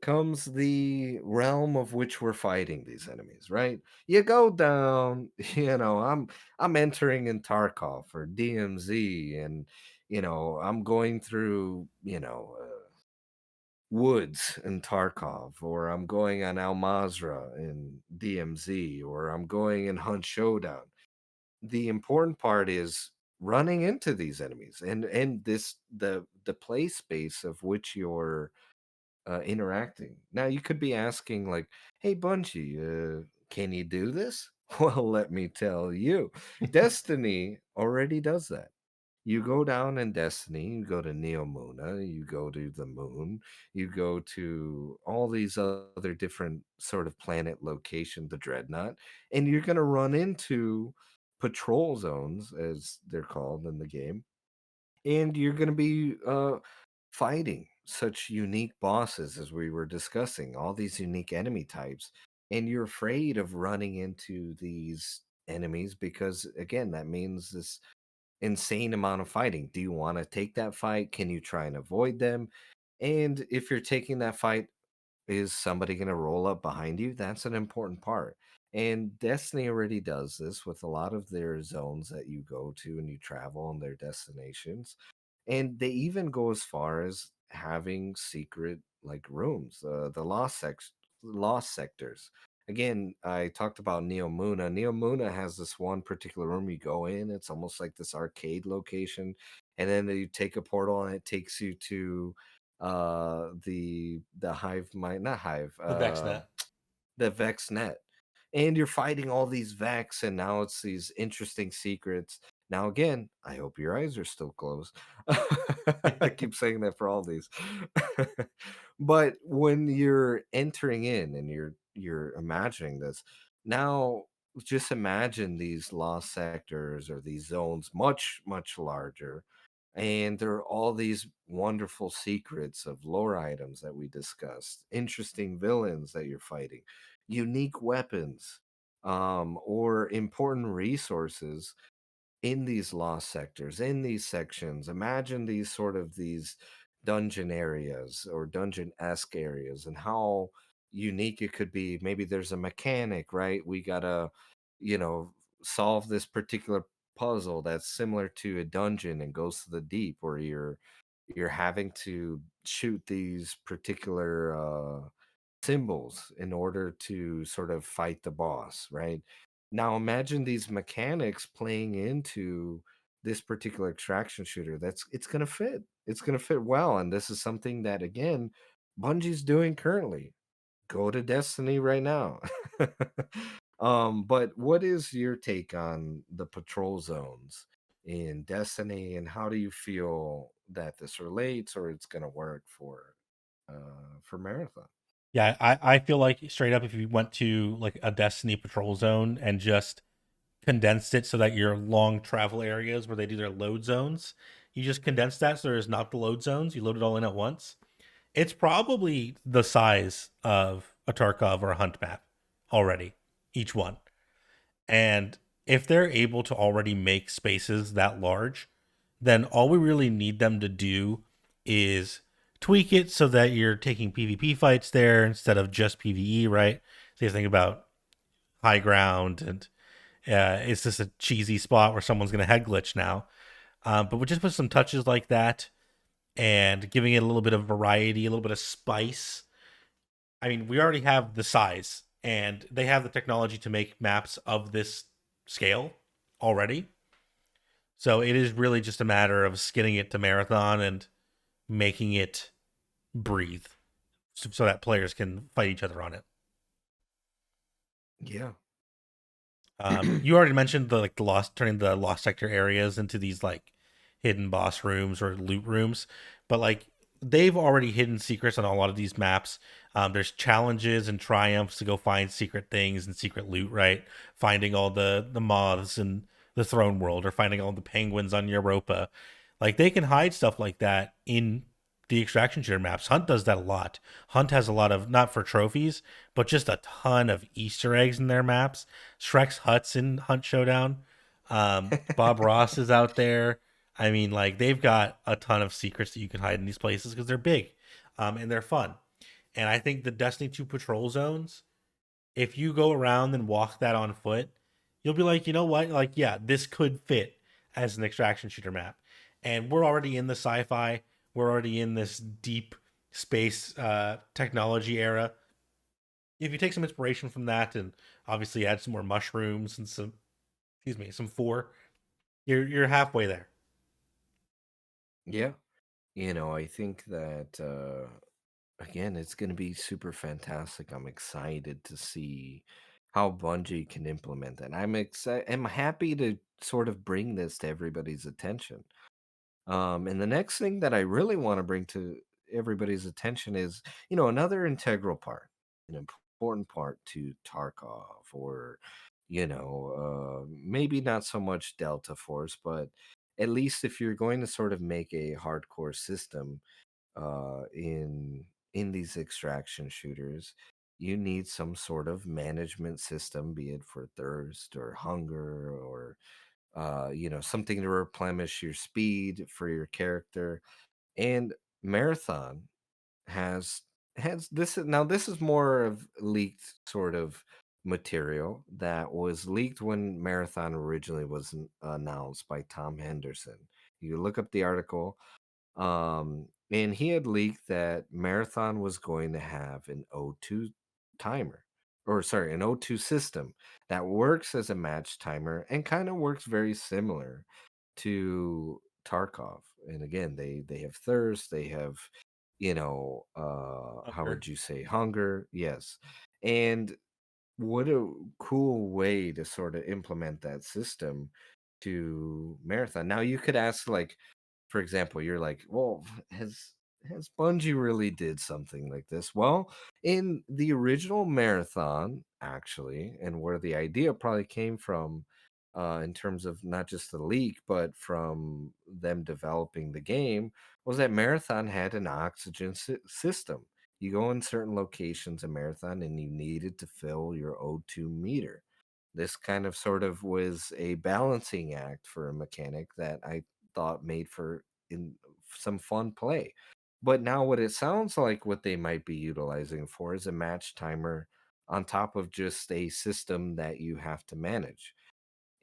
comes the realm of which we're fighting these enemies, right? You go down, I'm entering in Tarkov or DMZ, and I'm going through, woods in Tarkov, or I'm going on Al Mazrah in DMZ, or I'm going in Hunt Showdown. The important part is running into these enemies and the play space of which you're interacting. Now, you could be asking, like, hey, Bungie, can you do this? Well, let me tell you, Destiny already does that. You go down in Destiny, you go to Neomuna, you go to the moon, you go to all these other different sort of planet location, the Dreadnought, and you're going to run into patrol zones, as they're called in the game, and you're going to be fighting such unique bosses as we were discussing, all these unique enemy types, and you're afraid of running into these enemies because again, that means this insane amount of fighting. Do you want to take that fight? Can you try and avoid them? And if you're taking that fight, is somebody going to roll up behind you? That's an important part. And Destiny already does this with a lot of their zones that you go to and you travel on their destinations. And they even go as far as having secret like rooms, the lost sectors. Again, I talked about Neomuna. Neomuna has this one particular room you go in. It's almost like this arcade location, and then you take a portal and it takes you to the hive mind, not hive, The VexNet. the Vex net. And you're fighting all these Vex, and now it's these interesting secrets. Now, again, I hope your eyes are still closed. I keep saying that for all these. But when you're entering in and you're imagining this, now just imagine these lost sectors or these zones much, much larger. And there are all these wonderful secrets of lore items that we discussed, interesting villains that you're fighting, unique weapons, or important resources in these lost sectors, in these sections. Imagine these dungeon areas or dungeon-esque areas and how unique it could be. Maybe there's a mechanic, right? We gotta, you know, solve this particular puzzle that's similar to a dungeon and goes to the deep, where you're having to shoot these particular symbols in order to sort of fight the boss, right? Now imagine these mechanics playing into this particular extraction shooter. It's going to fit. It's going to fit well, and this is something that again Bungie's doing currently. Go to Destiny right now. But what is your take on the patrol zones in Destiny, and how do you feel that this relates or it's going to work for Marathon? Yeah, I feel like straight up, if you went to like a Destiny patrol zone and just condensed it so that your long travel areas where they do their load zones, you just condense that so there's not the load zones. You load it all in at once. It's probably the size of a Tarkov or a Hunt map already, each one. And if they're able to already make spaces that large, then all we really need them to do is tweak it so that you're taking PvP fights there instead of just PvE, right? So you think about high ground and it's just a cheesy spot where someone's going to head glitch now. But we just put some touches like that and giving it a little bit of variety, a little bit of spice. I mean, we already have the size and they have the technology to make maps of this scale already. So it is really just a matter of skinning it to marathon and making it breathe so that players can fight each other on it. Yeah. You already mentioned the like the lost turning the lost sector areas into these like hidden boss rooms or loot rooms, but like they've already hidden secrets on a lot of these maps. There's challenges and triumphs to go find secret things and secret loot, right? Finding all the moths in the throne world or finding all the penguins on Europa. Like they can hide stuff like that in the extraction shooter maps. Hunt does that a lot. Hunt has a lot of not for trophies, but just a ton of Easter eggs in their maps. Shrek's Hut's in Hunt Showdown. Bob Ross is out there. I mean, like they've got a ton of secrets that you can hide in these places because they're big, and they're fun. And I think the Destiny 2 patrol zones, if you go around and walk that on foot, you'll be like, you know what? Like, yeah, this could fit as an extraction shooter map. And we're already in the sci-fi. We're already in this deep space technology era. If you take some inspiration from that and obviously add some more mushrooms and some, excuse me, some four, you're halfway there. Yeah. I think that again, it's going to be super fantastic. I'm excited to see how Bungie can implement that. I'm excited. I'm happy to sort of bring this to everybody's attention. And the next thing that I really want to bring to everybody's attention is, another integral part, an important part to Tarkov, or, maybe not so much Delta Force, but at least if you're going to sort of make a hardcore system in these extraction shooters, you need some sort of management system, be it for thirst or hunger or something to replenish your speed for your character. And Marathon has this is more of leaked sort of material that was leaked when Marathon originally was announced by Tom Henderson. You look up the article, and he had leaked that Marathon was going to have an O2 timer, or sorry, an O2 system that works as a match timer and kind of works very similar to Tarkov. And again, they have thirst, they have, how Hunger. would you say, hunger? Yes. And what a cool way to sort of implement that system to Marathon. Now you could ask, like, for example, you're like, well, has Bungie really did something like this? Well, in the original Marathon, actually, and where the idea probably came from, in terms of not just the leak, but from them developing the game, was that Marathon had an oxygen system. You go in certain locations in Marathon and you needed to fill your O2 meter. This kind of sort of was a balancing act for a mechanic that I thought made for in some fun play. But now what it sounds like what they might be utilizing for is a match timer on top of just a system that you have to manage.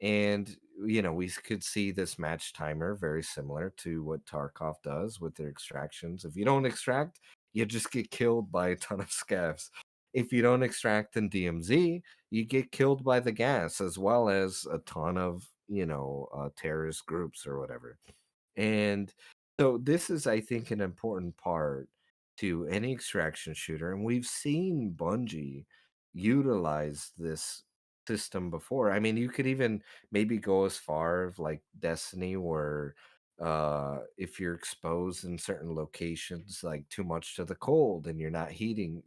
And, we could see this match timer very similar to what Tarkov does with their extractions. If you don't extract, you just get killed by a ton of scavs. If you don't extract in DMZ, you get killed by the gas as well as a ton of, terrorist groups or whatever. And so this is, I think, an important part to any extraction shooter. And we've seen Bungie utilize this system before. I mean, you could even maybe go as far as like Destiny, where if you're exposed in certain locations like too much to the cold and you're not heating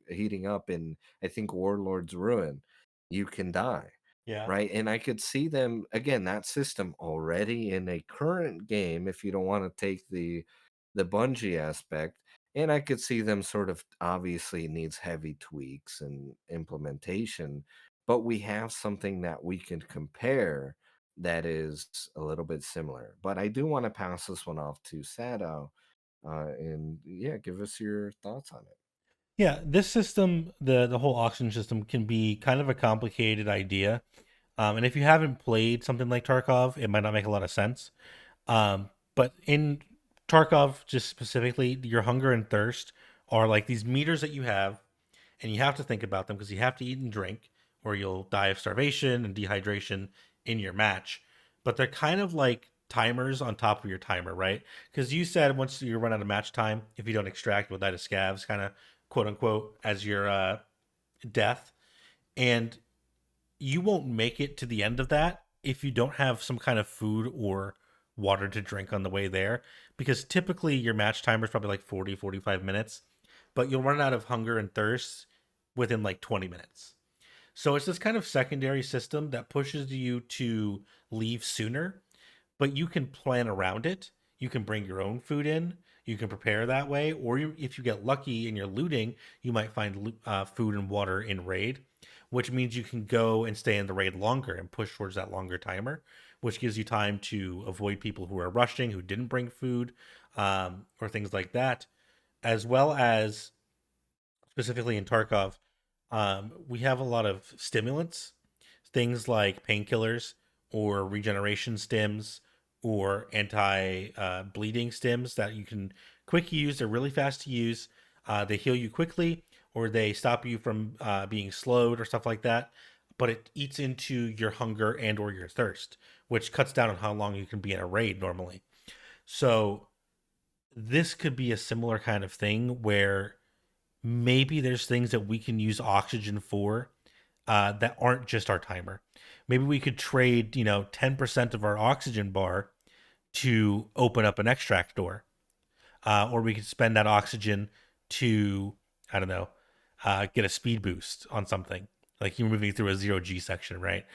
up in, I think, Warlord's Ruin, you can die. Yeah. Right, and I could see them again, that system already in a current game if you don't wanna take the Bungie aspect, and I could see them sort of obviously needs heavy tweaks and implementation, but we have something that we can compare that is a little bit similar. But I do wanna pass this one off to Sado, and yeah, give us your thoughts on it. Yeah, this system, the whole auction system, can be kind of a complicated idea. And if you haven't played something like Tarkov, it might not make a lot of sense. But in Tarkov, just specifically, your hunger and thirst are like these meters that you have, and you have to think about them because you have to eat and drink, or you'll die of starvation and dehydration in your match. But they're kind of like timers on top of your timer, right? Because you said once you run out of match time, if you don't extract, you'll die to scavs, kind of quote unquote, as your death. And you won't make it to the end of that if you don't have some kind of food or water to drink on the way there, because typically your match timer is probably like 40-45 minutes, but you'll run out of hunger and thirst within like 20 minutes. So it's this kind of secondary system that pushes you to leave sooner, but you can plan around it. You can bring your own food in. You can prepare that way, or if you get lucky and you're looting, you might find food and water in raid, which means you can go and stay in the raid longer and push towards that longer timer, which gives you time to avoid people who are rushing, who didn't bring food, or things like that, as well as specifically in Tarkov, we have a lot of stimulants, things like painkillers or regeneration stims or anti bleeding stims that you can quick use. They're really fast to use. They heal you quickly, or they stop you from being slowed or stuff like that. But it eats into your hunger and or your thirst, which cuts down on how long you can be in a raid normally. So this could be a similar kind of thing where maybe there's things that we can use oxygen for that aren't just our timer. Maybe we could trade, 10% of our oxygen bar to open up an extract door, or we could spend that oxygen to, I don't know, get a speed boost on something. Like you're moving through a zero G section, right?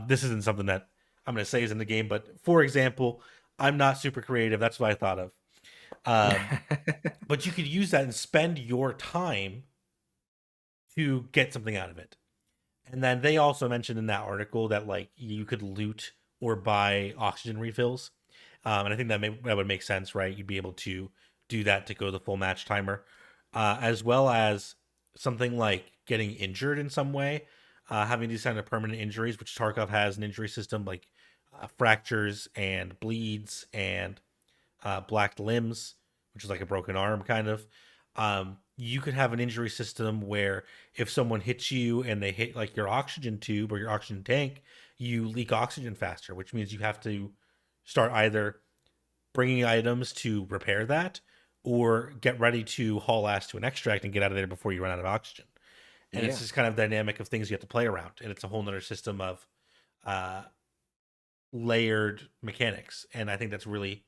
This isn't something that I'm going to say is in the game, but for example, I'm not super creative. That's what I thought of. Um, but you could use that and spend your time to get something out of it. And then they also mentioned in that article that like you could loot or buy oxygen refills, and I think that would make sense, right? You'd be able to do that to go the full match timer, as well as something like getting injured in some way, having these kind of permanent injuries, which Tarkov has an injury system like fractures and bleeds and black limbs, which is like a broken arm kind of. You could have an injury system where if someone hits you and they hit like your oxygen tube or your oxygen tank, you leak oxygen faster, which means you have to start either bringing items to repair that or get ready to haul ass to an extract and get out of there before you run out of oxygen. And it's Yeah. this kind of dynamic of things you have to play around. And it's a whole nother system of uh, layered mechanics. And I think that's really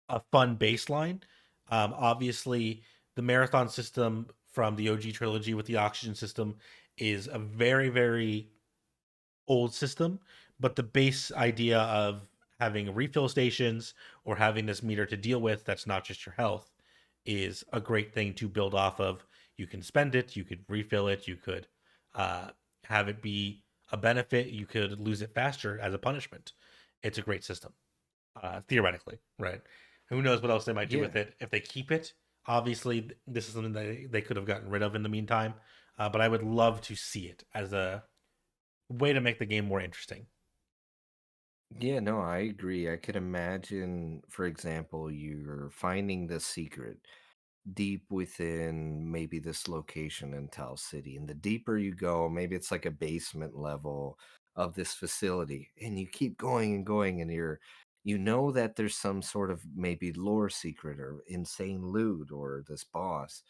a fun baseline. Obviously, the marathon system from the OG trilogy with the oxygen system is a very, very old system, but the base idea of having refill stations or having this meter to deal with that's not just your health is a great thing to build off of. You can spend it, you could refill it, you could uh, have it be a benefit, you could lose it faster as a punishment. It's a great system, theoretically, right? Who knows what else they might do Yeah. with it if they keep it? Obviously, this is something that they could have gotten rid of in the meantime, but I would love to see it as a way to make the game more interesting. Yeah, no, I agree. I could imagine, for example, you're finding the secret deep within maybe this location in Tau City. And the deeper you go, maybe it's like a basement level of this facility. And you keep going and going, and you know that there's some sort of maybe lore secret or insane loot or this boss,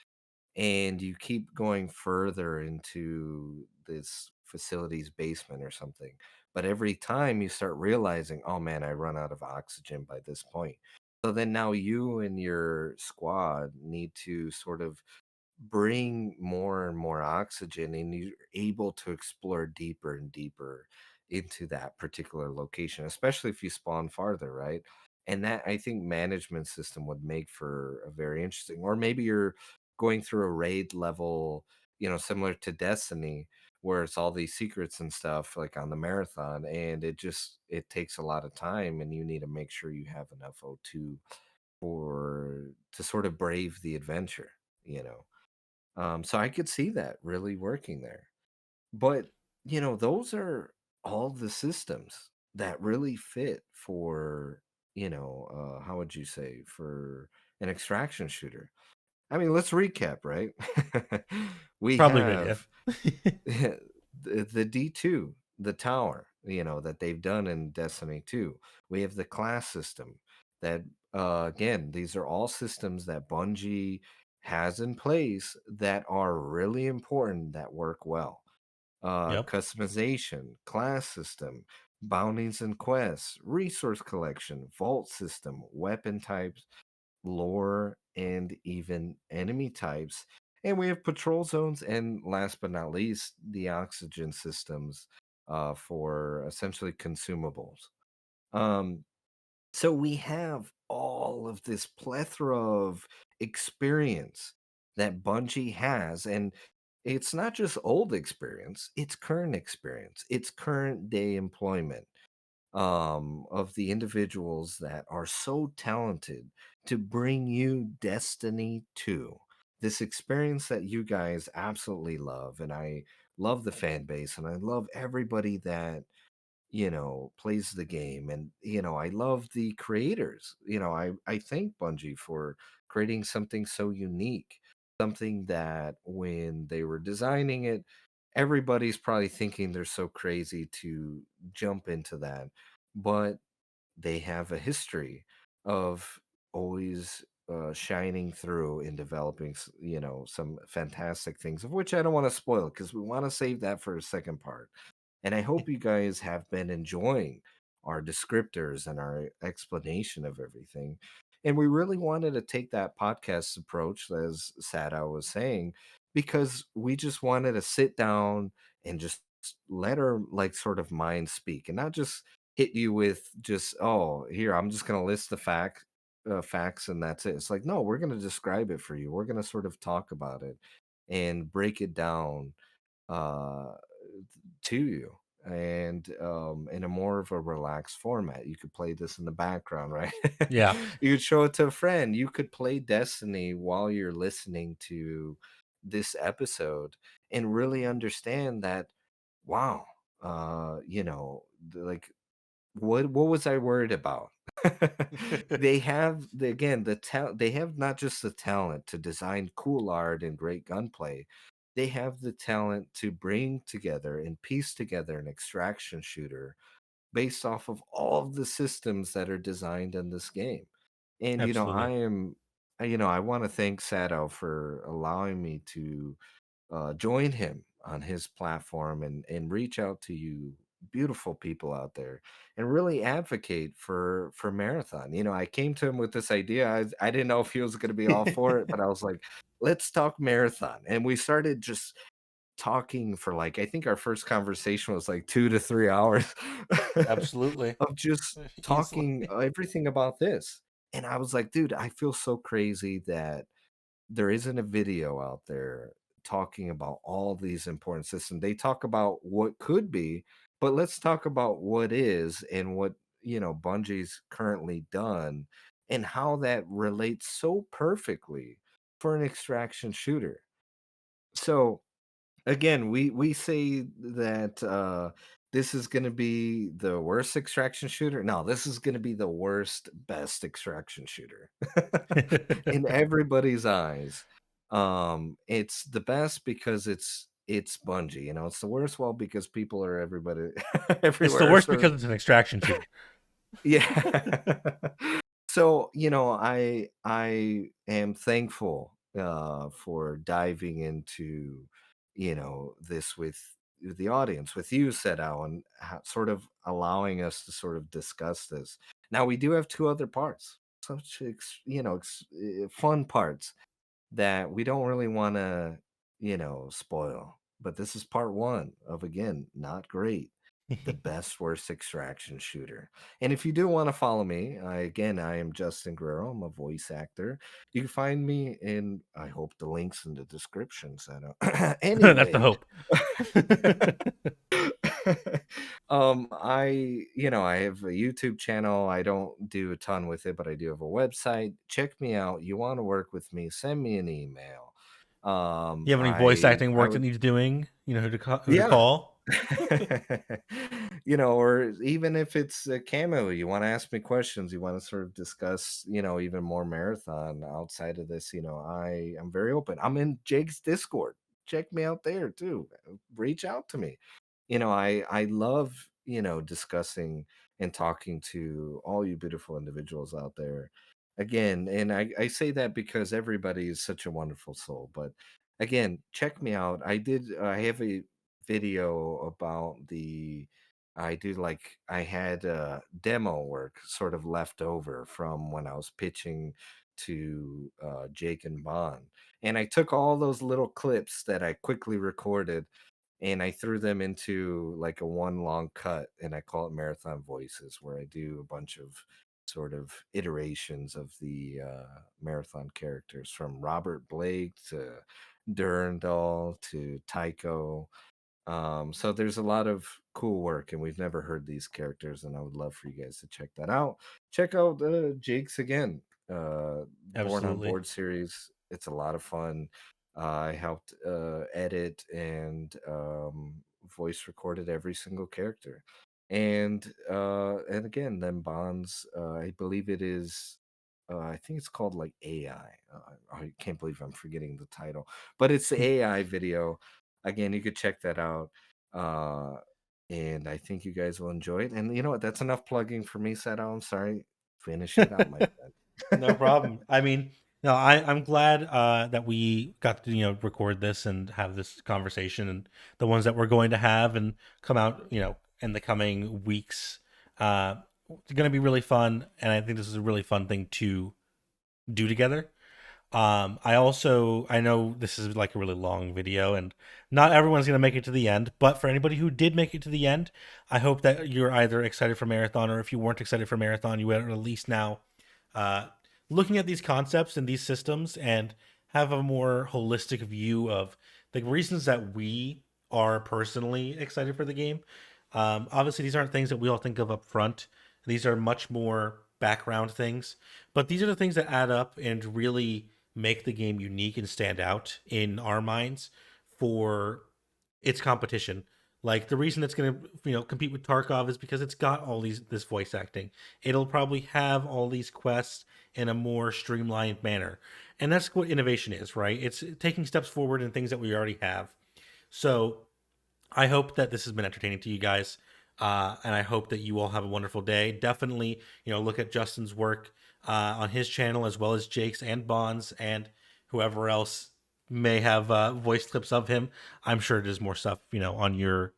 and you keep going further into this facility's basement or something. But every time you start realizing, oh man, I run out of oxygen by this point. So then now you and your squad need to sort of bring more and more oxygen, and you're able to explore deeper and deeper into that particular location, especially if you spawn farther, right? And that, I think, management system would make for a very interesting, or maybe you're going through a raid level, similar to Destiny, where it's all these secrets and stuff like on the marathon, and it takes a lot of time, and you need to make sure you have enough O2 for to sort of brave the adventure, you know. So I could see that really working there. But, those are all the systems that really fit for, how would you say, for an extraction shooter. I mean, let's recap, right? We Probably a good idea. have the D2, the tower, that they've done in Destiny 2. We have the class system that, again, these are all systems that Bungie has in place that are really important, that work well. Yep. customization, class system, bounties and quests, resource collection, vault system, weapon types, lore, and even enemy types. And we have patrol zones, and last but not least, the oxygen systems for essentially consumables. Um, so we have all of this plethora of experience that Bungie has, and it's not just old experience, it's current experience, it's current day employment of the individuals that are so talented to bring you Destiny 2. This experience that you guys absolutely love, and I love the fan base, and I love everybody that plays the game. And, I love the creators. I thank Bungie for creating something so unique, something that when they were designing it, everybody's probably thinking they're so crazy to jump into that. But they have a history of always shining through in developing, some fantastic things, of which I don't want to spoil because we want to save that for a second part. And I hope you guys have been enjoying our descriptors and our explanation of everything. And we really wanted to take that podcast approach, as Sada was saying, because we just wanted to sit down and just let our like sort of mind speak and not just hit you with just, oh, here, I'm just going to list the facts and that's it. It's like, no, we're going to describe it for you. We're going to sort of talk about it and break it down uh, to you, and in a more of a relaxed format. You could play this in the background, right? Yeah. You could show it to a friend. You could play Destiny while you're listening to this episode and really understand that, wow, like, what was I worried about? They have again the talent. They have not just the talent to design cool art and great gunplay. They have the talent to bring together and piece together an extraction shooter based off of all of the systems that are designed in this game. And I Absolutely. am, I want to thank Sato for allowing me to join him on his platform and reach out to you beautiful people out there and really advocate for marathon. I came to him with this idea. I didn't know if he was going to be all for it, but I was like, let's talk marathon. And we started just talking for, like, I think our first conversation was like 2 to 3 hours Absolutely. of just Easily. talking everything about this. And I was like, dude, I feel so crazy that there isn't a video out there talking about all these important systems. They talk about what could be, but let's talk about what is and what, Bungie's currently done and how that relates so perfectly for an extraction shooter. So again, we say that this is going to be the worst extraction shooter. No, this is going to be the worst best extraction shooter in everybody's eyes. It's the best because it's Bungie. It's the worst, well, because people are everybody It's the everywhere. worst So because it's an extraction shooter. yeah. So, I am thankful for diving into, this with the audience, with you, Sedao, and sort of allowing us to sort of discuss this. Now, we do have two other parts, such fun parts that we don't really want to, spoil. But this is part one of, again, not great, the best worst extraction shooter. And if you do want to follow me, I am Justin Guerrero. I'm a voice actor. You can find me in, I hope, the links in the descriptions. I don't. That's the Anyway, hope. I have a YouTube channel. I don't do a ton with it, but I do have a website. Check me out. You want to work with me, send me an email. You have any voice I acting I work that would, needs doing? You know who to yeah. call? Or even if it's a cameo, you want to ask me questions, you want to sort of discuss, even more marathon outside of this, I am very open. I'm in Jake's Discord. Check me out there too. Reach out to me. I love, discussing and talking to all you beautiful individuals out there. Again, and I say that because everybody is such a wonderful soul. But again, check me out. I have a video about the I do like I had demo work sort of left over from when I was pitching to Jake and Bond. And I took all those little clips that I quickly recorded and I threw them into like a one long cut, and I call it Marathon Voices, where I do a bunch of sort of iterations of the marathon characters from Robert Blake to Durandal to Tycho. So there's a lot of cool work, and we've never heard these characters, and I would love for you guys to check that out. Check out Jake's again, Born on Absolutely. Board series. It's a lot of fun. I helped edit and voice recorded every single character, and again, then Bonds. I believe it is. I think it's called like AI. I can't believe I'm forgetting the title, but it's the AI video. Again, you could check that out. Uh, and I think you guys will enjoy it. And you know what? That's enough plugging for me, Sato. I'm sorry. Finish it out, my No friend. problem. I mean, no, I'm glad that we got to record this and have this conversation, and the ones that we're going to have and come out in the coming weeks. It's going to be really fun, and I think this is a really fun thing to do together. I know this is like a really long video, and not everyone's gonna make it to the end. But for anybody who did make it to the end, I hope that you're either excited for Marathon, or if you weren't excited for Marathon, you are at least now uh, looking at these concepts and these systems and have a more holistic view of the reasons that we are personally excited for the game. Obviously, these aren't things that we all think of up front. These are much more background things, but these are the things that add up and really make the game unique and stand out in our minds for its competition. Like the reason it's going to compete with Tarkov is because it's got all this voice acting. It'll probably have all these quests in a more streamlined manner, and that's what innovation is, right? It's taking steps forward in things that we already have. So I hope that this has been entertaining to you guys. And I hope that you all have a wonderful day. Definitely, look at Justin's work on his channel, as well as Jake's and Bond's and whoever else may have voice clips of him. I'm sure there's more stuff, on your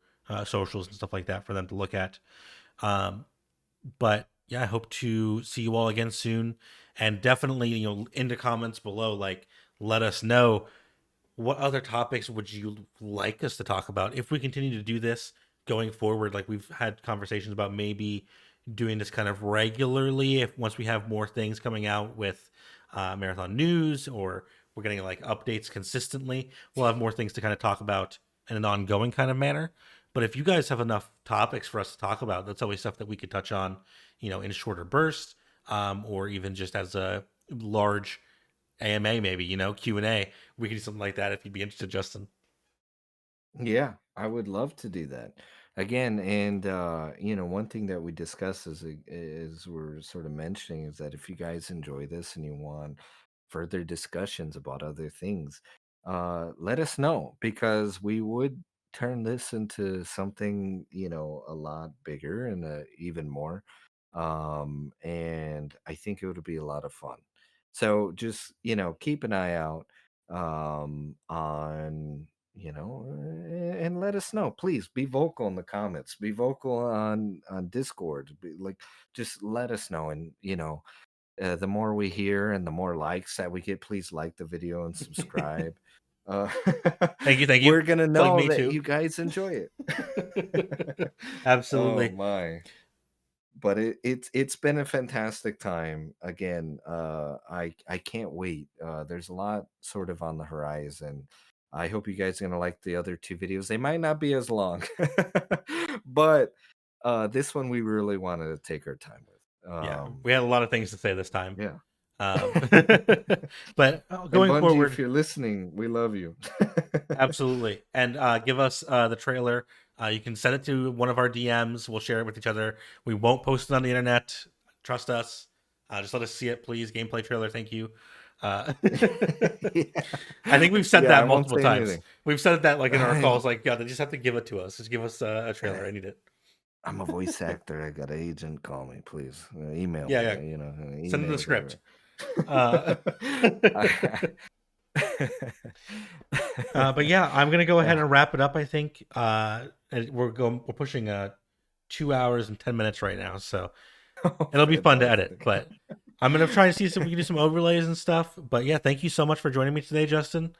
socials and stuff like that for them to look at. Um, but yeah, I hope to see you all again soon. And definitely, in the comments below, like, let us know what other topics would you like us to talk about if we continue to do this going forward. Like, we've had conversations about maybe doing this kind of regularly if once we have more things coming out with marathon news, or we're getting like updates consistently, we'll have more things to kind of talk about in an ongoing kind of manner. But if you guys have enough topics for us to talk about, that's always stuff that we could touch on, in shorter bursts, or even just as a large AMA, maybe, Q&A. We could do something like that if you'd be interested, Justin. Yeah, I would love to do that. Again, and one thing that we discuss is we're sort of mentioning is that if you guys enjoy this and you want further discussions about other things, let us know because we would turn this into something, a lot bigger and even more. And I think it would be a lot of fun. So just, keep an eye out on and let us know. Please be vocal in the comments, be vocal on Discord, like just let us know. And the more we hear and the more likes that we get, please like the video and subscribe. uh Thank you, thank you. we're gonna Plug know me that too. you guys enjoy it. Oh Absolutely. my, but it's been a fantastic time again. I can't wait. There's a lot sort of on the horizon. I hope you guys are gonna like the other two videos. They might not be as long, but this one we really wanted to take our time with. Yeah, we had a lot of things to say this time. Yeah. Um, but And going Bungie, if forward, you're listening, we love you. absolutely. And give us the trailer. You can send it to one of our DMs. We'll share it with each other. We won't post it on the internet. Trust us. Just let us see it, please. Gameplay trailer. Thank you. Yeah. I think we've said Yeah, I that won't multiple say times. anything. We've said that like in our I'm calls. Like, God, they just have to give it to us. Just give us a trailer. I need it. I'm a voice actor. I got an agent. Call me, please. Email Yeah, me. yeah. Send them the Emails script. everywhere. Uh, I- But yeah, I'm gonna go ahead Uh, and wrap it up. I think and we're pushing 2 hours and 10 minutes right now, so oh, it'll be fun to edit. fantastic. But I'm gonna try and see if we can do some overlays and stuff. But yeah, thank you so much for joining me today, Justin.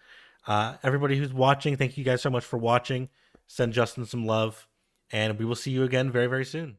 Everybody who's watching, thank you guys so much for watching. Send Justin some love, and we will see you again very, very soon.